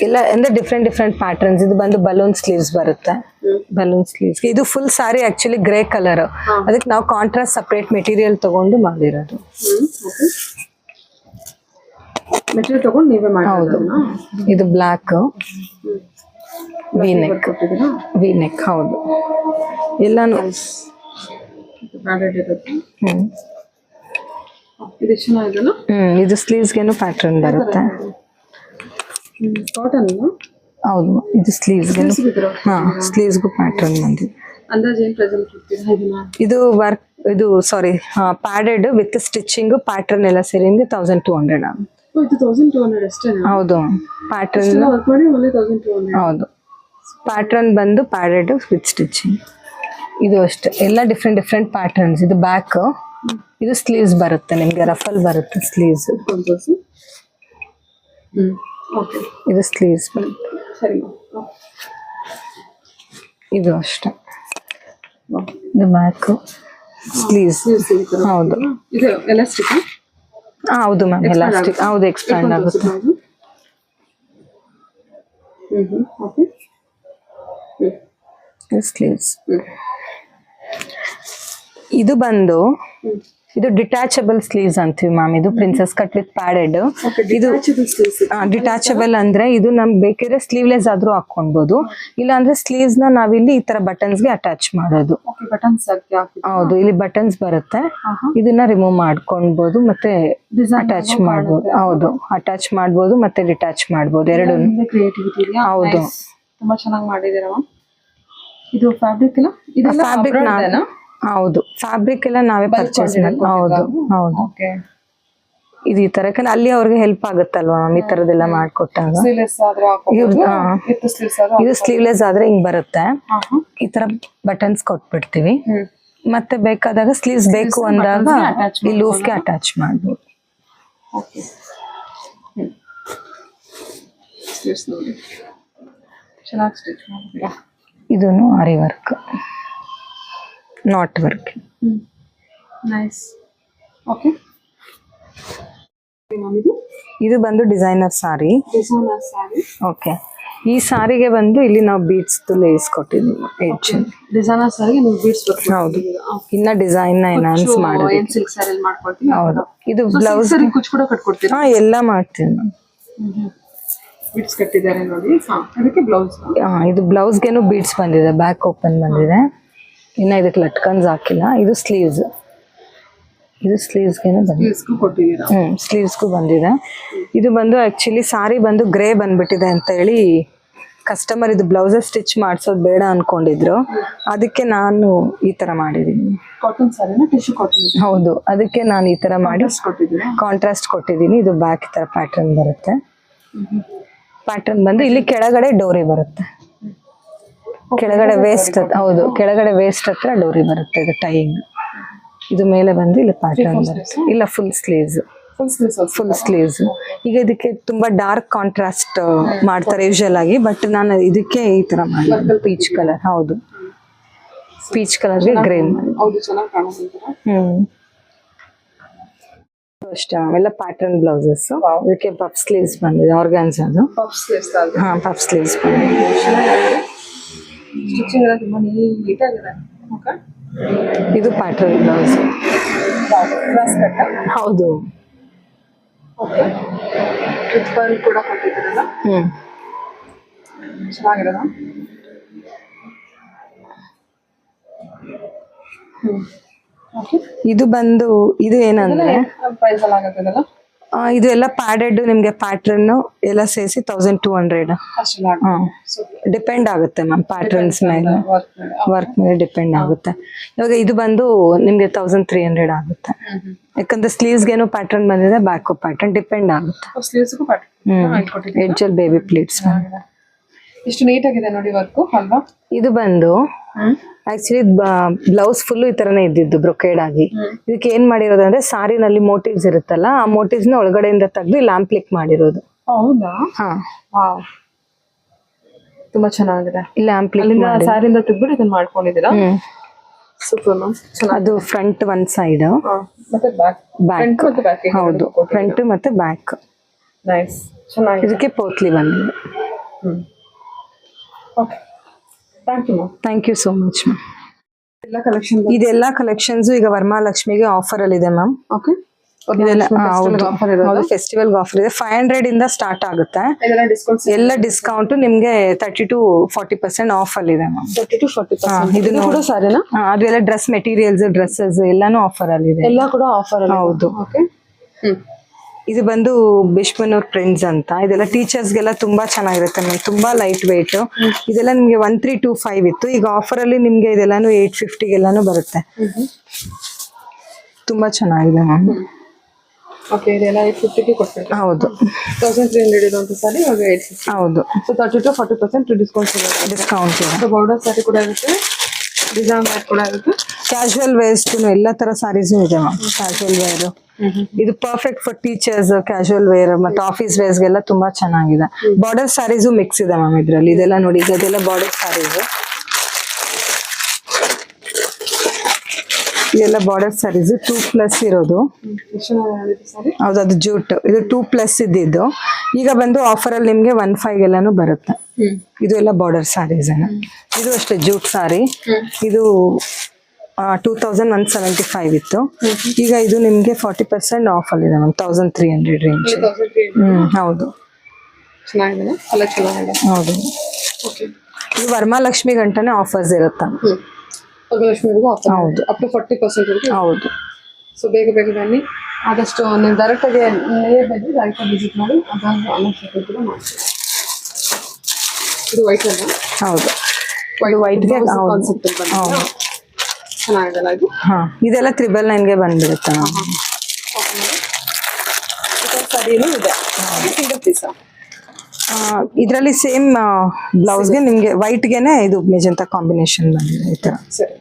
ಎಲ್ಲ ಅಂದ್ರೆ ಡಿಫ್ರೆಂಟ್ ಪ್ಯಾಟರ್ನ್ಸ್. ಇದು ಬಂದು ಬಲೂನ್ ಸ್ಲೀವ್ಸ್ ಬರುತ್ತೆ. ಬಲೂನ್ ಸ್ಲೀವ್ಸ್ ಇದು ಫುಲ್ ಸಾರಿ ಆಕ್ಚುಲಿ ಗ್ರೇ ಕಲರ್. ಅದಕ್ಕೆ ನಾವು ಕಾಂಟ್ರಾಸ್ಟ್ ಸಪರೇಟ್ ಮೆಟೀರಿಯಲ್ ತಗೊಂಡು ಮಾಡಿರೋದು. ಮೆಟೀರಿಯಲ್ ತಗೊಂಡು ನೀವೇ ಮಾಡಿ? ಹೌದು. ಇದು ಬ್ಲಾಕ್ ವಿ ನೆಕ್. ಹೌದು, ಎಲ್ಲಾನು. ಇದು ಸ್ಲೀವ್ಸ್ಗೆನು ಪ್ಯಾಟರ್ನ್ ಬರುತ್ತೆ. ಕಾಟನ್? ಹೌದು, ಇದು ಸ್ಲೀವ್ಸ್ಗೆನು. ಹಾ, ಸ್ಲೀವ್ಸ್ಗೂ ಪ್ಯಾಟರ್ನ್ ಬಂದಿದೆ. ಅಂದಾಜು ಏನು ಪ್ರೈಸ್ ಕೊಡ್ತೀರಾ ಇದನ್ನ? ಇದು ವರ್ಕ್, ಇದು ಸಾರಿ ಪ್ಯಾಡೆಡ್ ವಿತ್ ಸ್ಟಿಚಿಂಗ್ ಪ್ಯಾಟರ್ನ್ ಎಲ್ಲ ಸೇರಿ 1200 ಆಗುತ್ತೆ. ಇದು 1200 ಅಷ್ಟೇ? ಹೌದು. ಪ್ಯಾಟರ್ನ್ ವರ್ಕ್ ಮಾಡಿ only 1200? ಹೌದು. ಪ್ಯಾಟರ್ನ್ ಬಂದು ಪ್ಯಾಡೆಡ್ ವಿತ್ ಸ್ಟಿಚಿಂಗ್. ಇದು ಅಷ್ಟೇ, ಎಲ್ಲ ಡಿಫ್ರೆಂಟ್ ಪ್ಯಾಟರ್ನ್ಸ್. ಇದು ಬ್ಯಾಕ್. ಇದು ಸ್ಲೀವ್ಸ್ ಬರುತ್ತೆ ನಿಮ್ಗೆ, ರಫಲ್ ಬರುತ್ತೆ ಸ್ಲೀವ್ಸ್. ಇದು ಸ್ಲೀವ್ಸ್ ಬರುತ್ತೆ. ಸರಿ. ಇದು ಅಷ್ಟೇ. ಇದು ಬ್ಯಾಕ್ ಸ್ಲೀವ್ಸ್. ಹೌದು. ಇದು ಎಲಾಸ್ಟಿಕ್? ಹೌದು ಮ್ಯಾಮ್, ಎಲಾಸ್ಟಿಕ್. ಹೌದು, ಎಕ್ಸ್ಪ್ಯಾಂಡ್ ಆಗುತ್ತೆ. ಸ್ಲೀವ್ಸ್. ಇದು ಬಂದು ಇದು ಡಿಟ್ಯಾಚಬಲ್ ಸ್ಲೀವ್ಸ್ ಅಂತೀವಿ ಮ್ಯಾಮ್. ಇದು ಪ್ರಿನ್ಸೆಸ್ ಕಟ್ ವಿತ್ ಪ್ಯಾಡೆಡ್. ಇದು ಡಿಟ್ಯಾಚಬಲ್ ಅಂದ್ರೆ ಇದು ನಮ್ಗೆ ಬೇಕಾದ್ರೆ ಸ್ಲೀವ್ಲೆಸ್ ಆದ್ರೂ ಹಾಕೊಬಹುದು. ಇಲ್ಲ ಅಂದ್ರೆ ಸ್ಲೀವ್ಸ್ ನ ನಾವಿಲ್ಲಿ ಈ ತರ ಬಟನ್ಸ್ ಗೆ ಅಟ್ಯಾಚ್ ಮಾಡೋದು. ಹೌದು, ಇಲ್ಲಿ ಬಟನ್ಸ್ ಬರುತ್ತೆ. ಇದನ್ನ ರಿಮೂವ್ ಮಾಡ್ಕೊಳ್ಬಹುದು ಮತ್ತೆ ಅಟ್ಯಾಚ್ ಮಾಡ್ಬೋದು. ಹೌದು, ಅಟ್ಯಾಚ್ ಮಾಡ್ಬೋದು ಮತ್ತೆ ಡಿಟ್ಯಾಚ್ ಮಾಡ್ಬೋದು ಎರಡು. ಹೌದು, ತುಂಬಾ ಚೆನ್ನಾಗಿ ಮಾಡಿದೀರಾ. ಇದು ಫ್ಯಾಬ್ರಿಕ್ ಇಲ್ಲ? ಇದು ಫ್ಯಾಬ್ರಿಕ್ ಹೌದು, ಫ್ಯಾಬ್ರಿಕ್ ಎಲ್ಲ ನಾವೇ ಪರ್ಚೇಸ್ ಮಾಡಿ. ಹೌದು. ಇದು ಈ ತರ ಅಲ್ಲಿ ಅವ್ರಿಗೆ ಹೆಲ್ಪ್ ಆಗುತ್ತಲ್ವಾ ಮ್ಯಾಮ್, ಈ ತರದೆಲ್ಲ ಮಾಡ್ಕೊಟ್ಟಾಗ. ಇದು ಸ್ಲೀವ್ಲೆಸ್ ಆದ್ರೆ ಹಿಂಗ್ ಬರುತ್ತೆ. ಈ ತರ ಬಟನ್ಸ್ ಕೊಟ್ಬಿಡ್ತೀವಿ. ಮತ್ತೆ ಬೇಕಾದಾಗ ಸ್ಲೀವ್ಸ್ ಬೇಕು ಅಂದಾಗ ಈ ಲೂಫ್ಗೆ ಅಟ್ಯಾಚ್ ಮಾಡ್ಬೋದು. ಇದನ್ನು aari work, knot work. Nice. Okay. ಇದು ಬಂದು ಡಿಸೈನರ್ ಸಾರಿ. ಓಕೆ. ಈ ಸಾರಿಗೆ ಬಂದು ಇಲ್ಲಿ ನಾವು ಬೀಡ್ಸ್ ಲೇಸ್ ಕೊಟ್ಟಿದ್ದೀವಿ. ಎಡ್ಜ್ ಡಿಸೈನರ್ ಸಾರಿಗೆ ನೀವು ಬೀಡ್ಸ್ ಕೊಡ್ತೀರಾ? ಹೌದು. ಇನ್ನ ಡಿಸೈನ್ ನ ಎನ್ಹಾನ್ಸ್ ಮಾಡೋದು. ಸಿಲ್ಕ್ ಸಾರಿ ಮಾಡ್ಕೊಡ್ತೀವಿ. ಹೌದು. ಇದು ಬ್ಲೌಸ್ ಕುಚ್ ಕೂಡ ಕಟ್ಕೊಡ್ತೀರಾ? ಹಾ, ಎಲ್ಲ ಮಾಡ್ತೀವಿ ನಾವು. ಬೀಡ್ಸ್ ಕಟ್ಟಿದ್ದಾರೆ ನೋಡಿ. ಅದಕ್ಕೆ ಬ್ಲೌಸ್. ಇದು ಬ್ಲೌಸ್ಗೆನು ಬೀಡ್ಸ್ ಬಂದಿದೆ, ಬ್ಯಾಕ್ ಓಪನ್ ಬಂದಿದೆ. ಇನ್ನ ಇದಕ್ಕೆ ಲಟ್ಕನ್ಸ್ ಹಾಕಿಲ್ಲ. ಇದು ಸ್ಲೀವ್ಸ್. ಇದು ಸ್ಲೀವ್ಸ್ಗೆನು ಬಂದಿದೆ. ಸ್ಲೀವ್ಸ್ಗೂ ಬಂದಿದೆ. ಇದು ಬಂದು ಆಕ್ಚುಲಿ ಸಾರಿ ಬಂದು ಗ್ರೇ ಬಂದ್ಬಿಟ್ಟಿದೆ ಅಂತ ಹೇಳಿ ಕಸ್ಟಮರ್ ಇದು ಬ್ಲೌಸ್ ಸ್ಟಿಚ್ ಮಾಡ್ಸೋದು ಬೇಡ ಅನ್ಕೊಂಡಿದ್ರು, ಅದಕ್ಕೆ ನಾನು ಈ ತರ ಮಾಡಿದೀನಿ. ಕಾಟನ್ ಸಾರಿನ ಟಿಶ್ಯೂ ಕಾಟನ್ ಹೌದು, ಅದಕ್ಕೆ ನಾನು ಈ ತರ ಮಾಡಿ ಕೊಟ್ಟಿದ್ದೀರಾ? ಕಾಂಟ್ರಾಸ್ಟ್ ಕೊಟ್ಟಿದ್ದೀನಿ. ಇದು ಬ್ಯಾಕ್ ತರ ಪ್ಯಾಟರ್ನ್ ಬರುತ್ತೆ. ಪ್ಯಾಟರ್ನ್ ಬಂದು ಇಲ್ಲಿ ಕೆಳಗಡೆ ಡೋರಿ ಬರುತ್ತೆ. ಕೆಳಗಡೆ ವೇಸ್ಟ್, ಹೌದು, ಕೆಳಗಡೆ ವೇಸ್ಟ್ ಹತ್ರ ಡೋರಿ ಬರುತ್ತೆ. ಇದು ಟೈಯಿಂಗ್. ಇದು ಮೇಲೆ ಬಂದು ಇಲ್ಲಿ ಪ್ಯಾಟರ್ನ್ ಬರುತ್ತೆ. ಇಲ್ಲ, ಫುಲ್ ಸ್ಲೀವ್ಸ್. Full sleeves. ಈಗ ಇದಕ್ಕೆ ತುಂಬಾ ಡಾರ್ಕ್ ಕಾಂಟ್ರಾಸ್ಟ್ ಮಾಡ್ತಾರೆ ಯೂಶಲ್ ಆಗಿ, ಬಟ್ ನಾನು ಇದಕ್ಕೆ ಈ ತರ ಮಾಡಿದ್ದೀನಿ. ಪೀಚ್ ಕಲರ್, ಹೌದು, ಪೀಚ್ ಕಲರ್ಗೆ ಗ್ರೇ ಮಾಡಿ. ಅಷ್ಟೇ ಅವೆಲ್ಲ ಪ್ಯಾಟರ್ನ್ ಬ್ಲೌಸಸ್. ಇದಕ್ಕೆ ಪಫ್ ಸ್ಲೀವ್ಸ್ ಬಂದಿದೆ, ಆರ್ಗಾನ್ಸ್ ಅದು. ಹಾ, ಪಫ್ ಸ್ಲೀವ್ಸ್ ಬಂದಿದೆ. ಇದು ಪ್ಯಾಟರ್ನ್ ಬ್ಲೌಸ್. ಹೌದು. ಕೂಡ ಕೊಟ್ಟಿದ್ದೀರಲ್ಲ, ಚೆನ್ನಾಗಿರೋದ. ಇದು ಬಂದು ಇದು ಏನಂದ್ರೆ ಪ್ರೈಸ್ ಎಲ್ಲ ಆಗುತ್ತದಲ್ಲ, ಇದು ಎಲ್ಲ ಪ್ಯಾಡೆಡ್ ನಿಮ್ಗೆ ಪ್ಯಾಟರ್ನ್ ಎಲ್ಲ ಸೇರಿಸಿ 1200. ಡಿಪೆಂಡ್ ಆಗುತ್ತೆ ಮ್ಯಾಮ್, ಪ್ಯಾಟರ್ನ್ಸ್ ಮೇಲೆ, ವರ್ಕ್ ಮೇಲೆ ಡಿಪೆಂಡ್ ಆಗುತ್ತೆ. ಇವಾಗ ಇದು ಬಂದು ನಿಮ್ಗೆ 1300 ಆಗುತ್ತೆ. ಯಾಕಂದ್ರೆ ಸ್ಲೀವ್ಸ್ಗೇನು ಪ್ಯಾಟರ್ನ್ ಬಂದಿದೆ, ಬ್ಯಾಕ್ ಪ್ಯಾಟರ್ನ್ ಡಿಪೆಂಡ್ ಆಗುತ್ತೆ. ಎಡ್ಜಲ್ ಬೇಬಿ ಪ್ಲೀಟ್ಸ್. ಎಷ್ಟು ನೀಟ್ ಆಗಿದೆ ನೋಡಿ ವರ್ಕ್ ಅಲ್ವಾ. ಇದು ಬಂದು ಆಕ್ಚುಲಿ ಬ್ಲೌಸ್ ಫುಲ್ ಈ ತರನೇ ಇದ್ದಿದ್ದು ಬ್ರೊಕೇಡ್ ಆಗಿ. ಇದಕ್ಕೆ ಏನ್ ಮಾಡಿರೋದಂದ್ರೆ ಸಾರಿನಲ್ಲಿ ಮೋಟಿವ್ಸ್ ಇರುತ್ತಲ್ಲ, ಆ ಮೋಟಿವ್ಸ್ ನ ಒಳಗಡೆಯಿಂದ ತೆಗೆದು ಇಲ್ಲಿ ಆಂಪ್ಲಿಕ್ ಮಾಡಿರೋದು. ಹೌದಾ? ಹಾ, ತುಂಬಾ ಚೆನ್ನಾಗಿದೆ. ಇಲ್ಲಿ ಆಂಪ್ಲಿಕ್ ಸಾರಿಯಿಂದ ತೆಗ್ಬಿಟ್ಟು ಇದನ್ನ ಮಾಡ್ಕೊಂಡಿದ್ದೀರಾ. Super ma'am. ಅದು ಫ್ರಂಟ್ ಒಂದ್ ಸೈಡ್, ಮತ್ತೆ ಬ್ಯಾಕ್. ಹೌದು, ಫ್ರಂಟ್ ಮತ್ತೆ ಬ್ಯಾಕ್. ನೈಸ್, ಚೆನ್ನಾಗಿದೆ. ಇದಕ್ಕೆ ಪೋತ್ಲಿ ಬಂದಿದೆ. Okay, thank you ma'am. Thank you so much ma'am. ಎಲ್ಲ ಕಲೆಕ್ಷನ್, ಇದೆಲ್ಲ ಕಲೆಕ್ಷನ್ಸ್ ಈಗ ವರಮಹಾಲಕ್ಷ್ಮಿಗೆ ಆಫರ್ ಅಲ್ಲಿ ಇದೆ ಮ್ಯಾಮ್. ಓಕೆ, ಇದೆಲ್ಲ ಹೌದು, ಫೆಸ್ಟಿವಲ್ ಆಫರ್ ಇದೆ. 500 ಇಂದ ಸ್ಟಾರ್ಟ್ ಆಗುತ್ತೆ. ಎಲ್ಲ ಡಿಸ್ಕೌಂಟ್ ನಿಮ್ಗೆ 30 to 40% ಆಫ್ ಅಲ್ಲಿ ಇದೆ ಮ್ಯಾಮ್. 30 to 40%. ಇದು ಕೂಡ ಸಾರಿನಾ? ಅದು ಎಲ್ಲ ಡ್ರೆಸ್ ಮೆಟೀರಿಯಲ್ಸ್, ಡ್ರೆಸ್ಸಸ್ ಎಲ್ಲಾನು ಆಫರ್ ಅಲ್ಲಿ ಇದೆ. ಎಲ್ಲ ಕೂಡ ಆಫರ್ ಅಲ್ಲಿ. ಹೌದು. ಓಕೆ. ಇದು ಬಂದು ಬಿಶ್ಮನೂರ್ ಪ್ರಿಂಟ್ಸ್ ಅಂತ. ಇದೆಲ್ಲ ಟೀಚರ್ಸ್ಗೆಲ್ಲ ತುಂಬಾ ಚೆನ್ನಾಗಿರುತ್ತೆ ಮ್ಯಾಮ್, ತುಂಬಾ ಲೈಟ್ ವೆಯ್ಟ್. ಇದೆಲ್ಲ ನಿಮ್ಗೆ 1325 ಇತ್ತು, ಈಗ ಆಫರ್ ಅಲ್ಲಿ ನಿಮ್ಗೆ ಇದೆಲ್ಲಾನು 850 ಗೆಲ್ಲಾನು ಬರುತ್ತೆ. ತುಂಬಾ ಚೆನ್ನಾಗಿದೆ ಮ್ಯಾಮ್. ಓಕೆ, ಇದೆಲ್ಲ 850 ಗೆ ಕೊಡ್ತೀರಾ? ಹೌದು. 1300 ಇರುವಂತ ಸಾರಿ ಇವಾಗ 850. ಹೌದು. ಸೊ 30 to 40% ಡಿಸ್ಕೌಂಟ್ ಇದೆ. ಡಿಸ್ಕೌಂಟ್. ಬಾರ್ಡರ್ ಸಾರಿ ಕೂಡ ಇರುತ್ತೆ, ಡಿಸೈನ್ ವೇರ್ ಕೂಡ ಇರುತ್ತೆ, ಕ್ಯಾಶುವಲ್ ವೇರ್ಸ್ ಎಲ್ಲ ತರ ಸಾರೀಸ್ ಇದೆ ಮ್ಯಾಮ್. ಕ್ಯಾಶುವಲ್ ವೇರ್ ಇದು perfect for teachers, casual wear ಮತ್ತೆ ಆಫೀಸ್ ವೇರ್ಸ್ಗೆಲ್ಲ ತುಂಬಾ ಚೆನ್ನಾಗಿದೆ. ಬಾರ್ಡರ್ ಸಾರೀಸು ಮಿಕ್ಸ್ ಇದೆ ಮ್ಯಾಮ್ ಇದ್ರಲ್ಲಿ. ಇದೆಲ್ಲ ನೋಡಿ, ಇದೆಲ್ಲ ಬಾರ್ಡರ್ ಸಾರೀಸ್. ಇದೆಲ್ಲ ಬಾರ್ಡರ್ ಸಾರೀಸ್ 2+ ಇರೋದು. ಹೌದು, ಅದು ಜೂಟ್. ಇದು 2+ ಇದ್ದಿದ್ದು ಈಗ ಬಂದು ಆಫರ್ ಅಲ್ಲಿ ನಿಮ್ಗೆ 15 ಎಲ್ಲಾನು ಬರುತ್ತೆ. ಇದು ಎಲ್ಲ ಬಾರ್ಡರ್ ಸಾರೀಸ್. ಇದು ಅಷ್ಟೇ ಜೂಟ್ ಸಾರಿ. ಇದು 2175 ಇತ್ತು, ಈಗ ಇದು ನಿಮ್ಗೆ 40% ಆಫ್ ಅಲ್ಲಿ ಇದೆ ಮ್ಯಾಮ್. 1300 ರೇಂಜ್. ಹೌದು, ಚೆನ್ನಾಗಿದೆ, ಎಲ್ಲ ಚೆನ್ನಾಗಿದೆ. ಹೌದು. ಓಕೆ, ಇದು ವರಮಹಾಲಕ್ಷ್ಮಿ ಗಂಟನೆ ಆಫರ್ಸ್ ಇರುತ್ತೆ. ವರಮಹಾಲಕ್ಷ್ಮಿಗೂ ಆಫರ್. ಹೌದು, ಅಪ್ ಟು 40%. ಹೌದು. ಸೊ ಬೇಗ ಬನ್ನಿ, ಆದಷ್ಟು ನೀವು ಡೈರೆಕ್ಟಾಗಿ ಡೈರೆಕ್ಟ್ ವಿಸಿಟ್ ಮಾಡಿ. ಅದಾದ ಅನುಕೂಲ ಕೂಡ ಮಾಡ್ತೀವಿ. ಇದು ವೈಟ್ ಅಲ್ಲ? ಹೌದು, ವೈಟ್ಗೆ ಕಾನ್ಸೆಪ್ಟ್ ಬಂದಿದೆ. ಚೆನ್ನಾಗಿದೆಲ್ಲ ಇದು. ಹಾ, ಇದೆಲ್ಲ 999ಗೆ ಬಂದ್ಬಿಡುತ್ತೆ ಮ್ಯಾಮ್. ಸರಿನೂ ಇದೆ, ಸಿಂಗಲ್ ಪೀಸ್. ಇದರಲ್ಲಿ ಸೇಮ್ ಬ್ಲೌಸ್ಗೆ ನಿಮ್ಗೆ ವೈಟ್ಗೆನೆ ಇದು ಮೆಜೆಂಟಾ ಕಾಂಬಿನೇಷನ್ ಬಂದಿದೆ ಈ ತರ. ಸರಿ.